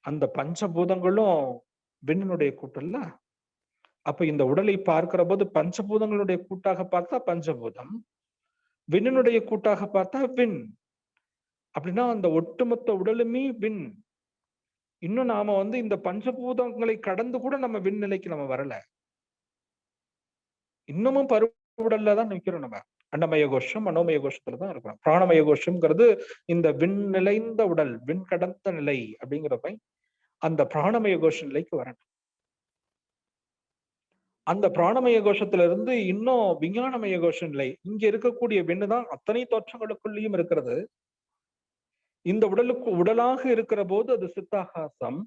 அந்த பஞ்சபூதங்களும் விண்ணினுடைய கூட்டு இல்ல. அப்ப இந்த உடலை பார்க்கிற போது பஞ்சபூதங்களுடைய கூட்டாக பார்த்தா பஞ்சபூதம், விண்ணினுடைய கூட்டாக பார்த்தா விண். அப்படின்னா அந்த ஒட்டுமொத்த உடலுமே விண். இன்னும் நாம இந்த பஞ்சபூதங்களை கடந்து கூட நம்ம விண் நிலைக்கு நம்ம வரல. இன்னமும் பருவுடல்ல தான் நிக்கிறோம் நம்ம. அன்னமய கோஷம் மனோமய கோஷத்துல தான் இருக்கிறோம். பிராணமய கோஷம்ங்கிறது இந்த விண் நிலைந்த உடல், விண் கடந்த நிலை அப்படிங்கிறப்ப அந்த பிராணமய கோஷ நிலைக்கு வரணும். அந்த பிராணமய கோஷத்துல இருந்து இன்னும் விஞ்ஞானமய கோஷ நிலை, இங்க இருக்கக்கூடிய விண்ணு தான் அத்தனை தோற்றங்களுக்குள்ளேயும் இருக்கிறது. இந்த உடலுக்கு உடலாக இருக்கிற போது அது சித்தாகாசம்.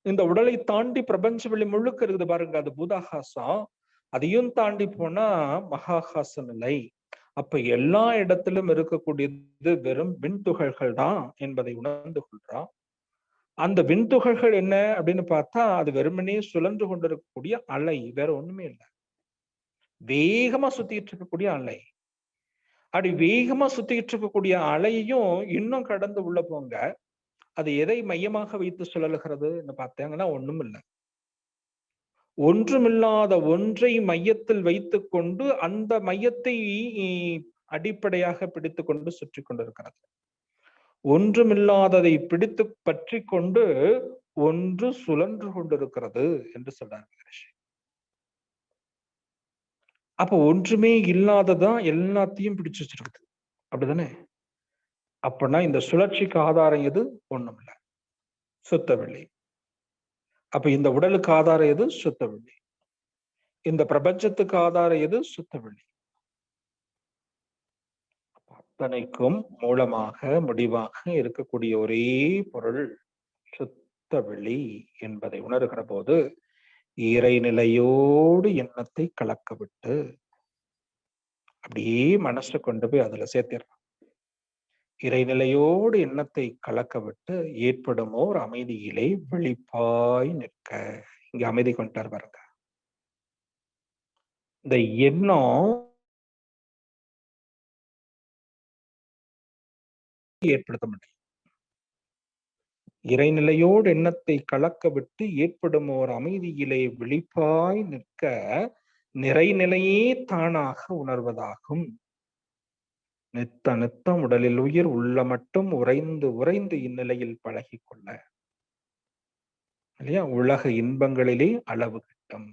இந்த உடலை தாண்டி பிரபஞ்ச வெளி முழுக்க இருக்குது பாருங்க, அது பூதாகாசம். அதையும் தாண்டி போனா மகாகாச நிலை. அப்ப எல்லா இடத்திலும் இருக்கக்கூடியது வெறும் விண்துகள்கள் தான் என்பதை உணர்ந்து கொள்றான். அந்த விண்துகள்கள் என்ன அப்படின்னு பார்த்தா அது வெறுமனே சுழன்று கொண்டிருக்கக்கூடிய அலை, வேற ஒண்ணுமே இல்லை. வேகமா சுத்திட்டு இருக்கக்கூடிய அலை. அப்படி வேகமா சுத்திட்டு இருக்கக்கூடிய அலையையும் இன்னும் கடந்து உள்ள போங்க, அது எதை மையமாக வைத்து சுழலுகிறதுன்னு பார்த்தாங்கன்னா ஒண்ணும் இல்லை. ஒன்றுமில்லாத ஒன்றை மையத்தில் வைத்துக் கொண்டு அந்த மையத்தை அடிப்படையாக பிடித்துக் கொண்டு சுற்றி கொண்டிருக்கிறது. ஒன்றுமில்லாததை பிடித்து பற்றி கொண்டு ஒன்று சுழன்று கொண்டிருக்கிறது என்று சொல்றாங்க. அப்ப ஒன்றுமே இல்லாததான் எல்லாத்தையும் பிடிச்சு வச்சிருக்குது, அப்படிதானே? அப்படின்னா இந்த சுழற்சிக்கு ஆதாரம் எது? ஒண்ணும் இல்லை, சுத்தவெளி. அப்ப இந்த உடலுக்கு ஆதாரம் எது? சுத்தவெளி. இந்த பிரபஞ்சத்துக்கு ஆதாரம் எது? சுத்தவெளி. அத்தனைக்கும் மூலமாக முடிவாக இருக்கக்கூடிய ஒரே பொருள் சுத்தவெளி என்பதை உணர்கிற போது இறைநிலையோடு எண்ணத்தை கலக்க விட்டு அப்படியே மனசை கொண்டு போய் அதுல சேர்த்திடலாம். இறைநிலையோடு எண்ணத்தை கலக்க விட்டு ஏற்படும் ஓர் அமைதியிலே விழிப்பாய் நிற்க. இங்க அமைதி கொண்டார் பாருங்க. இந்த எண்ணம் ஏற்படுத்த முடியும். இறைநிலையோடு எண்ணத்தை கலக்க விட்டு ஏற்படும் ஓர் அமைதியிலே விழிப்பாய் நிற்க நிறைநிலையே தானாக உணர்வதாகும். நித்த நித்தம் உடலில் உயிர் உள்ள மட்டும் உறைந்து உறைந்து இந்நிலையில் பழகி கொள்ள இல்லையா? உலக இன்பங்களிலே அளவு கிட்டும்.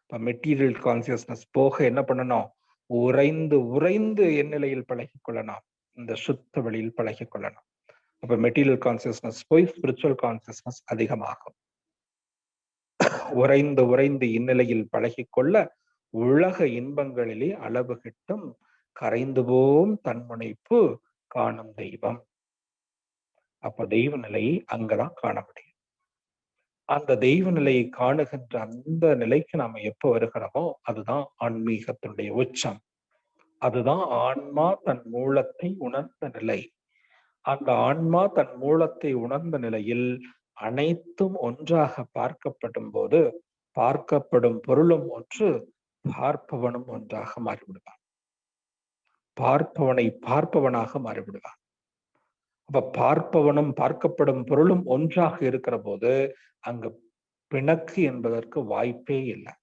இப்ப மெட்டீரியல் கான்சியஸ்னஸ் போக என்ன பண்ணணும்? உறைந்து உறைந்து எந்நிலையில் பழகி கொள்ளலாம், இந்த சுத்த வழியில் பழகி கொள்ளலாம். அப்ப மெட்டீரியல் கான்சியஸ்னஸ் போய் ஸ்பிரிச்சுவல் கான்சியஸ்னஸ் அதிகமாகும். உறைந்து உறைந்து இந்நிலையில் பழகி கொள்ள உலக இன்பங்களிலே அளவு கிட்டும் கரைந்து போம் தன்முனைப்பு காணும் தெய்வம். அப்ப தெய்வ நிலையை அங்கதான் காண முடியும். அந்த தெய்வ நிலையை காணுகின்ற அந்த நிலைக்கு நாம எப்ப வருகிறோமோ அதுதான் ஆன்மீகத்தினுடைய உச்சம். அதுதான் ஆன்மா தன் மூலத்தை உணர்ந்த நிலை. அந்த ஆன்மா தன் மூலத்தை உணர்ந்த நிலையில் அனைத்தும் ஒன்றாக பார்க்கப்படும் போது பார்க்கப்படும் பொருளும் ஒன்று, பார்ப்பவனும் ஒன்றாக மாறிவிடுவான். பார்ப்பவனை பார்ப்பவனாக மாறிவிடுவான். அப்ப பார்ப்பவனும் பார்க்கப்படும் பொருளும் ஒன்றாக இருக்கிற போது அங்கு பிணக்கு என்பதற்கு வாய்ப்பே இல்லை,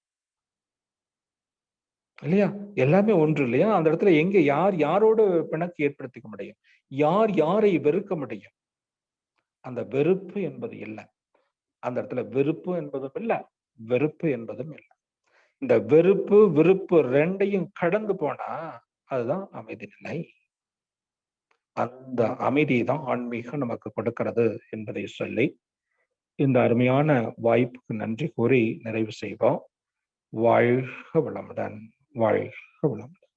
இல்லையா? எல்லாமே ஒன்று இல்லையா? அந்த இடத்துல எங்க யார் யாரோடு பிணக்கு ஏற்படுத்திக்க முடியும்? யார் யாரை வெறுக்க முடியும்? அந்த வெறுப்பு என்பது இல்லை. அந்த இடத்துல வெறுப்பு என்பதும் இல்லை, வெறுப்பு என்பதும் இல்லை. இந்த வெறுப்பு விருப்பு ரெண்டையும் கடந்து போனா அதுதான் அமைதி நிலை. அந்த அமைதியை தான் ஆன்மீகம் நமக்கு கொடுக்கிறது என்பதை சொல்லி இந்த அருமையான வாய்ப்புக்கு நன்றி கூறி நிறைவு செய்வோம். வாழ்க வளமுடன், வாழ்க வளமுடன்.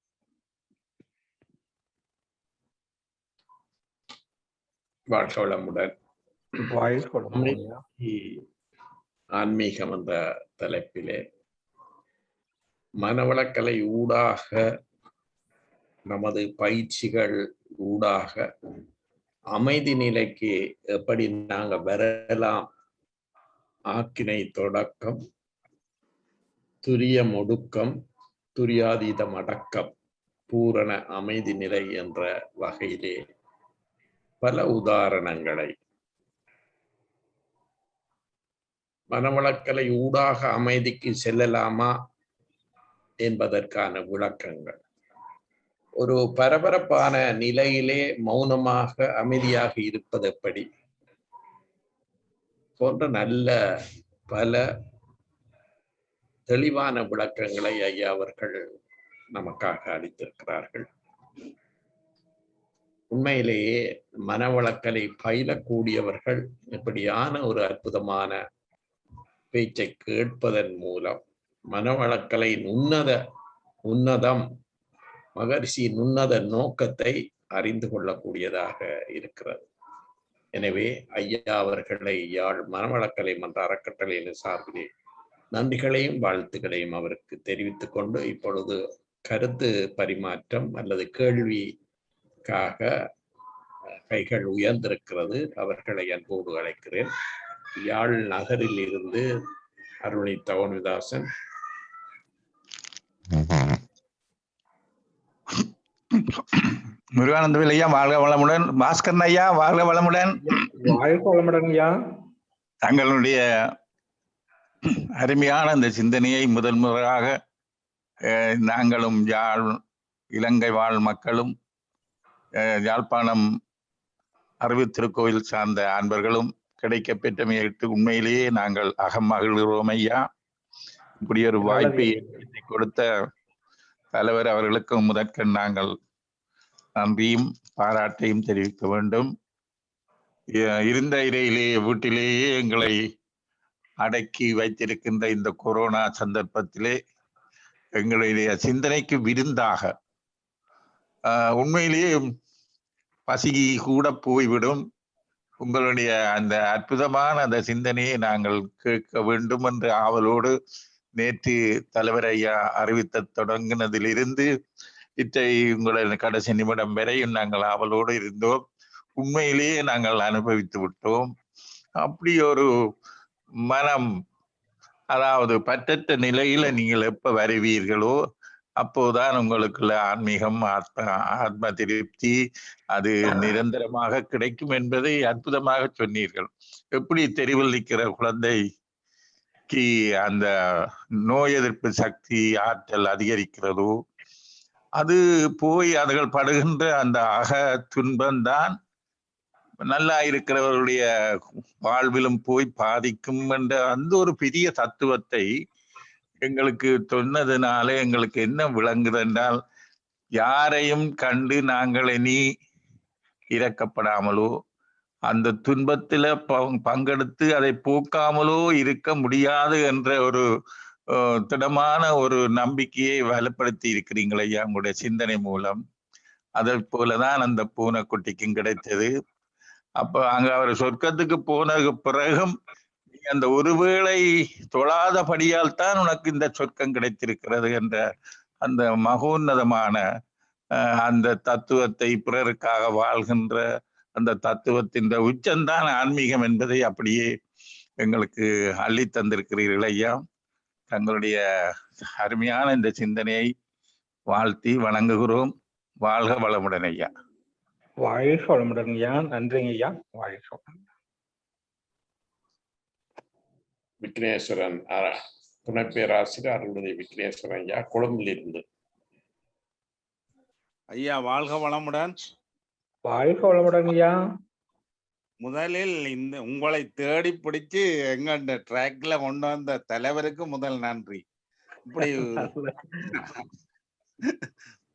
வாழ்க வளமுடன். வாழ்க வளமுடன். ஆன்மீகம் என்ற தலைப்பிலே மனவளக்கலை ஊடாக நமது பயிற்சிகள் ஊடாக அமைதி நிலைக்கு எப்படி நாங்க வரலாம், ஆக்கினை தொடக்கம், துரியம் ஒடுக்கம், துரியாதீதம் அடக்கம், பூரண அமைதி நிலை என்ற வகையிலே பல உதாரணங்களை மனவளக்கலை ஊடாக அமைதிக்கு செல்லலாமா என்பதற்கான விளக்கங்கள் ஒரு பரபரப்பான நிலையிலே மௌனமாக அமைதியாக இருப்பது எப்படி போன்ற நல்ல பல தெளிவான விளக்கங்களை ஐயா அவர்கள் நமக்காக அளித்திருக்கிறார்கள். உண்மையிலேயே மனவளக்கலை பயிலக்கூடியவர்கள் இப்படியான ஒரு அற்புதமான பேச்சை கேட்பதன் மூலம் மனவளக்கலையின் உன்னதம் மகரிஷியின் உன்னத நோக்கத்தை அறிந்து கொள்ளக்கூடியதாக இருக்கிறது. எனவே ஐயா அவர்களை யாழ் மனவளக்கலை மன்ற அறக்கட்டளையின் சார்பிலே நன்றிகளையும் வாழ்த்துக்களையும் அவருக்கு தெரிவித்துக் கொண்டு இப்பொழுது கருத்து பரிமாற்றம் அல்லது கேள்விக்காக கைகள் உயர்ந்திருக்கிறது. அவர்களை அன்போடு அழைக்கிறேன். யாழ் நகரில் இருந்து அருணி தவனுதாசன். முருகானந்தவேல் ஐயா வாழ்க வளமுடன். பாஸ்கரன் ஐயா வாழ்க வளமுடன். வாழ்க வளமுடன் ஐயா. தங்களுடைய அருமையான அந்த சிந்தனையை முதல் முறையாக நாங்களும் யாழ் இலங்கை வாழ் மக்களும் யாழ்ப்பாணம் அறிவு திருக்கோயில் சார்ந்த அன்பர்களும் கிடைக்க பெற்றமையிட்டு உண்மையிலேயே நாங்கள் அகமகிழ்கிறோம் ஐயா. இப்படி ஒரு வாய்ப்பை கொடுத்த தலைவர் அவர்களுக்கும் முதற்கண் நாங்கள் நன்றியும் பாராட்டையும் தெரிவிக்க வேண்டும். இருந்த இடையிலேயே வீட்டிலேயே எங்களை அடக்கி வைத்திருக்கின்ற இந்த கொரோனா சந்தர்ப்பத்திலே எங்களுடைய சிந்தனைக்கு விருந்தாக உண்மையிலேயே பசி கூட போய்விடும். உங்களுடைய அந்த அற்புதமான அந்த சிந்தனையை நாங்கள் கேட்க வேண்டும் என்ற ஆவலோடு நேற்று தலைவர் ஐயா அறிவித்த தொடங்கினதிலிருந்து இத்தை உங்களுடைய கடைசி நிமிடம் வரையும் நாங்கள் ஆவலோடு இருந்தோம். உண்மையிலேயே நாங்கள் அனுபவித்து விட்டோம். அப்படி ஒரு மனம், அதாவது பற்றற்ற நிலையில நீங்கள் எப்ப வருவீர்களோ அப்போதான் உங்களுக்குள்ள ஆன்மீகம், ஆத்ம திருப்தி அது நிரந்தரமாக கிடைக்கும் என்பதை அற்புதமாக சொன்னீர்கள். எப்படி தெருவில் நிற்கிற குழந்தைக்கு அந்த நோய் எதிர்ப்பு சக்தி ஆற்றல் அதிகரிக்கிறதோ அது போய் அதுகள் படுகின்ற அந்த அக துன்பம்தான் நல்லா இருக்கிறவர்களுடைய வாழ்விலும் போய் பாதிக்கும் என்ற அந்த ஒரு பெரிய தத்துவத்தை எங்களுக்கு சொன்னதுனால எங்களுக்கு என்ன விளங்குது என்றால், யாரையும் கண்டு நாங்கள் இனி இறக்கப்படாமலோ அந்த துன்பத்தில பங்கெடுத்து அதை போக்காமலோ இருக்க முடியாது என்ற ஒரு திடமான ஒரு நம்பிக்கையை வலுப்படுத்தி இருக்கிறீங்கள் ஐயா உங்களுடைய சிந்தனை மூலம். அதை போலதான் அந்த பூனைக்குட்டிக்கும் கிடைத்தது. அப்ப அங்க அவர் சொர்க்கத்துக்கு போன பிறகும் அந்த ஒருவேளை தொழாதபடியால் தான் உனக்கு இந்த சொர்க்கம் கிடைத்திருக்கிறது என்ற அந்த மகோன்னதமான அந்த தத்துவத்தை, பிறருக்காக வாழ்கின்ற அந்த தத்துவத்தின் உச்சம்தான் ஆன்மீகம் என்பதை அப்படியே எங்களுக்கு அள்ளி தந்திருக்கிறீர்கள் ஐயா. தங்களுடைய அருமையான இந்த சிந்தனையை வாழ்த்தி வணங்குகிறோம். வாழ்க வளமுடன் ஐயா. வாழ்க வளமுடன் ஐயா. நன்றிங்க ஐயா. வாழ்க வளமுடன். விக்னேஸ்வரன் துணை பேராசிரியர் அருள்நிதி விக்னேஸ்வரன் ஐயா, கொழும்பில் இருந்து. ஐயா வாழ்க வளமுடன். வாழ்க வளமுடன் ஐயா. முதலில் இந்த உங்களை தேடி பிடிச்சு எங்க ட்ராக்ல கொண்டு வந்த தலைவருக்கு முதல் நன்றி. இப்படி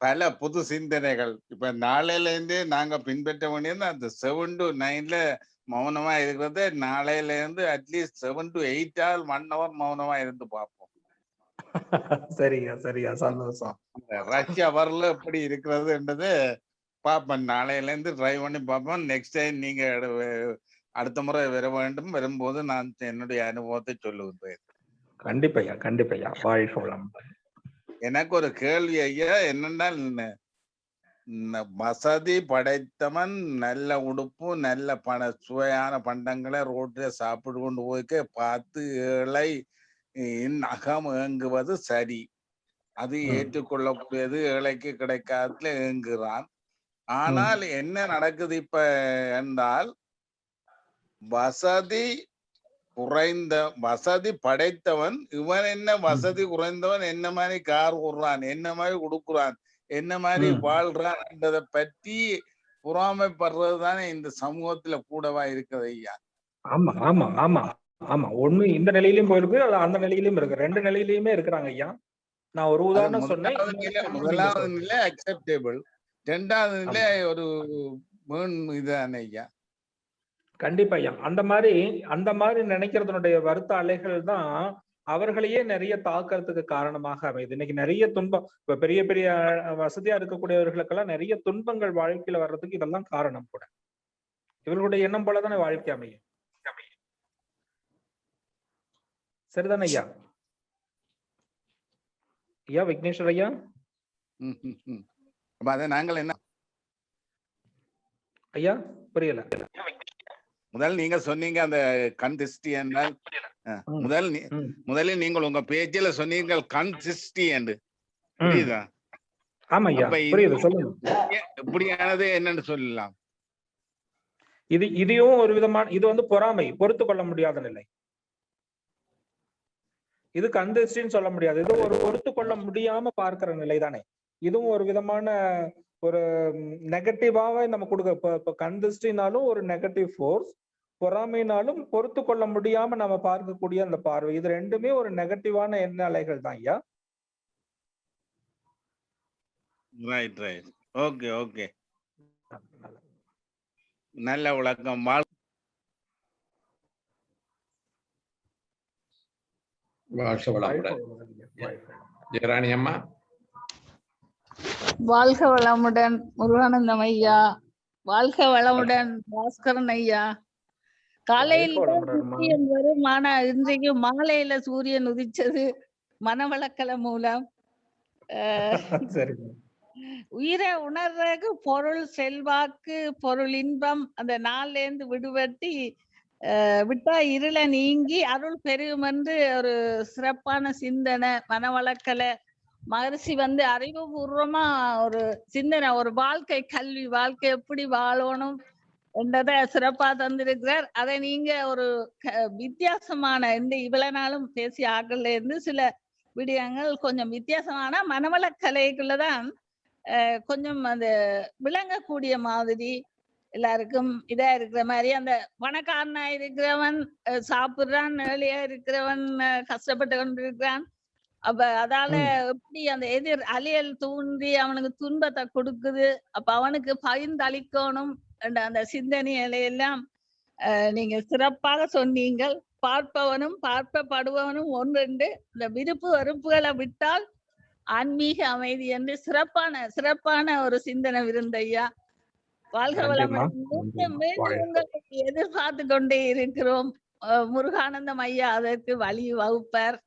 பல புது சிந்தனைகள் இப்ப நாளையில இருந்தே நாங்க பின்பற்ற வேண்டியது அந்த 7 to 9 மௌனமா இருக்கிறது. நாளையில இருந்து அட்லீஸ்ட் 7 to 8 1 hour மௌனமா இருந்து பார்ப்போம். சரியா சரியா, சந்தோஷம். ரஷ் அவர்ல எப்படி இருக்கிறது என்றது பார்ப்போம். நாளையில இருந்து ட்ரை பண்ணி பார்ப்போம். நெக்ஸ்ட் டைம் நீங்க அடுத்த முறை வர வேண்டும். வரும்போது நான் என்னுடைய அனுபவத்தை சொல்லுவேன். கண்டிப்பையா கண்டிப்பையா. வாழ்க வளமுடன். எனக்கு ஒரு கேள்வி ஐயா, என்னன்னா வசதி படைத்தவன் நல்ல உடுப்பு நல்ல சுவையான பண்டங்களை ரோட்ல சாப்பிட்டு கொண்டு போய்க்க பார்த்து ஏழை அகம் ஏங்குவது சரி, அது ஏற்றுக்கொள்ளக்கூடியது. ஏழைக்கு கிடைக்காததுல ஏங்குறான். ஆனால் என்ன நடக்குது இப்ப என்றால், வசதி படைத்தவன் இவன் என்ன வசதி குறைந்தவன் என்ன மாதிரி கார் ஓடுறான், என்ன மாதிரி கொடுக்குறான், என்ன மாதிரி வாழ்றான்றதை பற்றி பொறாமைப்படுறது தானே இந்த சமூகத்துல கூடவா இருக்குது ஐயா. ஆமா ஆமா ஆமா ஆமா, ஒண்ணு இந்த நிலையிலயும் போயிருக்கு, அந்த நிலையிலயும் இருக்கு, ரெண்டு நிலையிலயுமே இருக்கிறாங்க ஐயா. நான் ஒரு உதாரணம் சொன்னேன். முதலாவது நிலை அக்செப்டபிள், ரெண்டாவது நிலை ஒரு இதான ஐயா. கண்டிப்பா ஐயா. அந்த மாதிரி நினைக்கிறதுனுடைய வருத்த அலைகள் தான் அவர்களையே நிறைய தாக்கறதுக்கு காரணமாக அமையுது. இன்னைக்கு நிறைய துன்பம், இப்ப பெரிய பெரிய வசதியா இருக்கக்கூடியவர்களுக்கெல்லாம் நிறைய துன்பங்கள் வாழ்க்கையில வர்றதுக்கு இதெல்லாம் காரணம் கூட. இவர்களுடைய எண்ணம் போலதானே வாழ்க்கை அமையும். சரிதானே ஐயா? ஐயா விக்னேஸ்வர் ஐயா, அதை நாங்கள் என்ன ஐயா புரியல. முதல் நீங்க சொன்னீங்க அந்த கண் திருஷ்டி என்றால், முதலில் நீங்கள் உங்க பேச்சில சொன்னீங்க கண் திருஷ்டி என்று, புரியுதா? ஆமா ஐயா புரியுது, சொல்லுங்க. எப்படியானது என்னன்னு சொல்லலாம்? இதையும் ஒரு விதமான, இது வந்து பொறாமை, பொறுத்து கொள்ள முடியாத நிலை. இது கண் திருஷ்டின்னு சொல்ல முடியாது, இது ஒரு பொறுத்து கொள்ள முடியாம பார்க்கிற நிலை தானே. இதுவும் ஒரு விதமான ஒரு நெகட்டிவாவே நம்ம கொடுக்க. இப்ப கண் திருஷ்டினாலும் ஒரு நெகட்டிவ் ஃபோர்ஸ், பொறாமைனாலும் பொறுத்து கொள்ள முடியாம நம்ம பார்க்கக்கூடிய அந்த பார்வை, இது ரெண்டுமே ஒரு நெகட்டிவான எண்ண அலைகள் தான் ஐயா. ரைட் ரைட், ஓகே ஓகே, நல்ல விளக்கம். வாழ்க வளமுடன். ஜெயராணி அம்மா. வாழ்க வளமுடன் முருகானந்தம் ஐயா. வாழ்க வளமுடன் பாஸ்கரன் ஐயா. காலையில் சூரியன் வரும், ஆனா இன்றைக்கு மாலையில சூரியன் உதிச்சது மனவளக்கலை மூலம். உயிரை உணர்றதுக்கு பொருள் செல்வாக்கு, பொருள் இன்பம், அந்த நாள்ல இருந்து விடுபட்டு விட்டா இருள நீங்கி அருள் பெருகும் என்று ஒரு சிறப்பான சிந்தனை மனவளக்கலை. மகரிஷி வந்து அறிவுபூர்வமா ஒரு சிந்தனை, ஒரு வாழ்க்கை கல்வி, வாழ்க்கை எப்படி வாழணும் என்றதை சிறப்பா தந்திருக்கிறார். அதை நீங்க ஒரு வித்தியாசமான, இந்த இவ்வளவு நாளும் பேசிய ஆக்கள்ல இருந்து சில விடயங்கள் கொஞ்சம் வித்தியாசமான மனவளக்கலைக்குள்ளதான் கொஞ்சம் அந்த விளங்கக்கூடிய மாதிரி, எல்லாருக்கும் இதா இருக்கிற மாதிரி. அந்த பணக்காரனா இருக்கிறவன் சாப்பிடுறான், ஏழையா இருக்கிறவன் கஷ்டப்பட்டு கொண்டிருக்கிறான். அப்ப அதால எப்படி அந்த எதிர் அலியல் தூண்டி அவனுக்கு துன்பத்தை கொடுக்குது. அப்ப அவனுக்கு பகிர்ந்து அளிக்கணும் என்ற அந்த சிந்தனையெல்லாம் நீங்க சிறப்பாக சொன்னீங்கள். பார்ப்பவனும் பார்க்கப்படுபவனும் ஒன்றென்று இந்த விருப்பு வெறுப்புகளை விட்டால் ஆன்மீக அமைதி என்று சிறப்பான ஒரு சிந்தனை விருந்தையா. வாழ்க வளமுடன். உங்களுக்கு எதிர்பார்த்து கொண்டே இருக்கிறோம். முருகானந்தம் ஐயா அதற்கு வழி வகுப்பார்.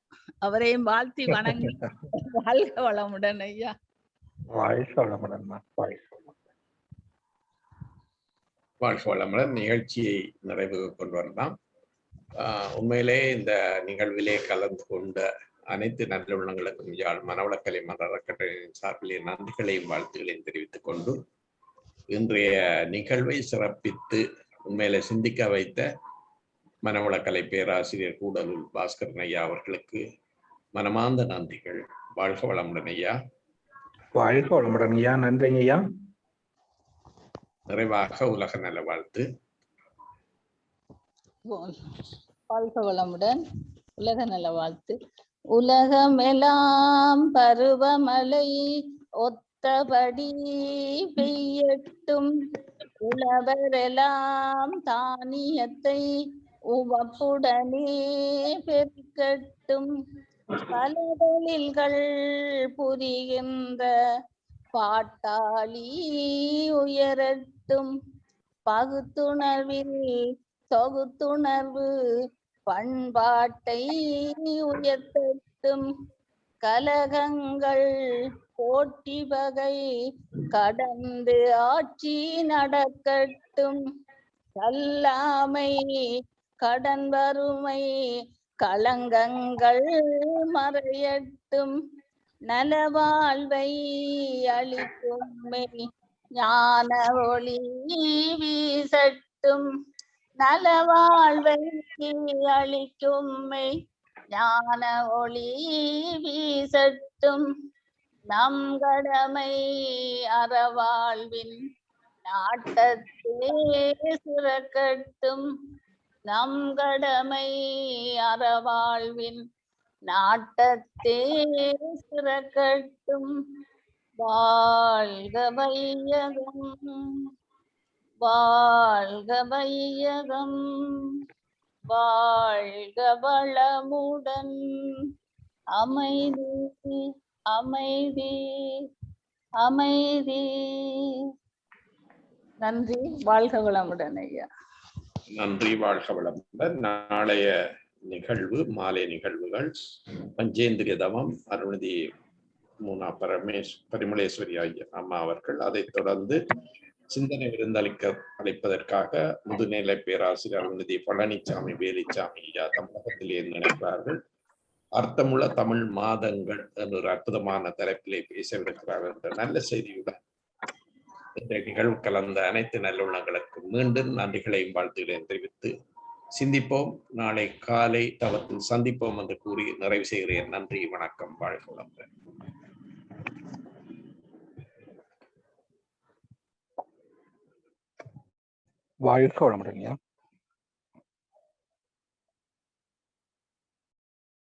அவரையும் வாழ்த்தி வணங்கி வாழ்க வளமுடன் ஐயா. வாழ்க வளமுடன். வாழ்க வளமுடன். நிகழ்ச்சியை நிறைவு கொண்டு வரலாம். உண்மையிலே இந்த நிகழ்விலே கலந்து கொண்ட அனைத்து நல்லுள்ளங்களுக்கும் யாழ் மனவளக்கலை மன்ற அறக்கட்டளையின் சார்பிலே நன்றிகளையும் வாழ்த்துக்களையும் தெரிவித்துக் கொண்டு இன்றைய நிகழ்வை சிறப்பித்து உண்மையில சிந்திக்க வைத்த மனவளக்கலை பேராசிரியர் கூடலூர் பாஸ்கரன் ஐயா அவர்களுக்கு மனமார்ந்த நன்றிகள். வாழ்க வளமுடன் ஐயா. வாழ்க வளமுடன் ஐயா. நன்றிங்க ஐயா. நிறைவாக உலக நல வாழ்த்து. வாழ்க வளமுடன். உலக நல வாழ்த்து. உலகமெல்லாம் பருவமழை ஒத்தபடி பெய்யட்டும், உழவரெல்லாம் தானியத்தை உவப்புடனே பெருக்கட்டும், பல தொழில்கள் புரிகின்ற பாட்டாளி உயரட்டும், பகுத்துணர்வில் தொகுத்துணர்வு பண்பாட்டை உயர்த்தட்டும், கலகங்கள் போட்டி வகை கடந்து ஆட்சி நடக்கட்டும், கல்லாமை கடன் வறுமை களங்கங்கள் மறையட்டும், நலவாழ்வை அளிக்கும்மை ஞான ஒளி வீசட்டும், நலவாழ்வை அளிக்கும்மை ஞான ஒளி வீசட்டும், நம் கடமை அறவாழ்வின் நாட்டத்தே சிறக்கட்டும். நம் கடமை அறவாழ்வின் நாட்டத்தே சிறக்கட்டும். வாழ்க வையகம், வாழ்க வையகம், வாழ்க வளமுடன். அமைதி, அமைதி, அமைதி. நன்றி. வாழ்க வளமுடன் ஐயா. நன்றி. வாழ்க வளமுடன். நாளைய நிகழ்வு மாலை நிகழ்வுகள் பஞ்சேந்திரிய தவம் அருள்நிதி மூனா பரிமளேஸ்வரி அம்மா அவர்கள். அதைத் தொடர்ந்து சிந்தனை அளிப்பதற்காக முதுநிலை பேராசிரியர் அருள்நிதி பழனிசாமி வேலிச்சாமி ஐயா தமிழகத்திலே நினைக்கிறார்கள். அர்த்தமுள்ள தமிழ் மாதங்கள் என்ற ஒரு அற்புதமான தலைப்பிலே பேசவிருக்கிறார்கள் என்ற நல்ல செய்தியுடன் இந்த நிகழ்வு கலந்த அனைத்து நல்லுள்ளங்களுக்கு மீண்டும் நன்றிகளையும் வாழ்த்துகளையும் தெரிவித்து சிந்திப்போம், நாளை காலை தவத்தில் சந்திப்போம் என்று கூறி நிறைவு செய்கிறேன். நன்றி, வணக்கம், வாழ்க வளமுடன். வாழ்க வளமுடன்.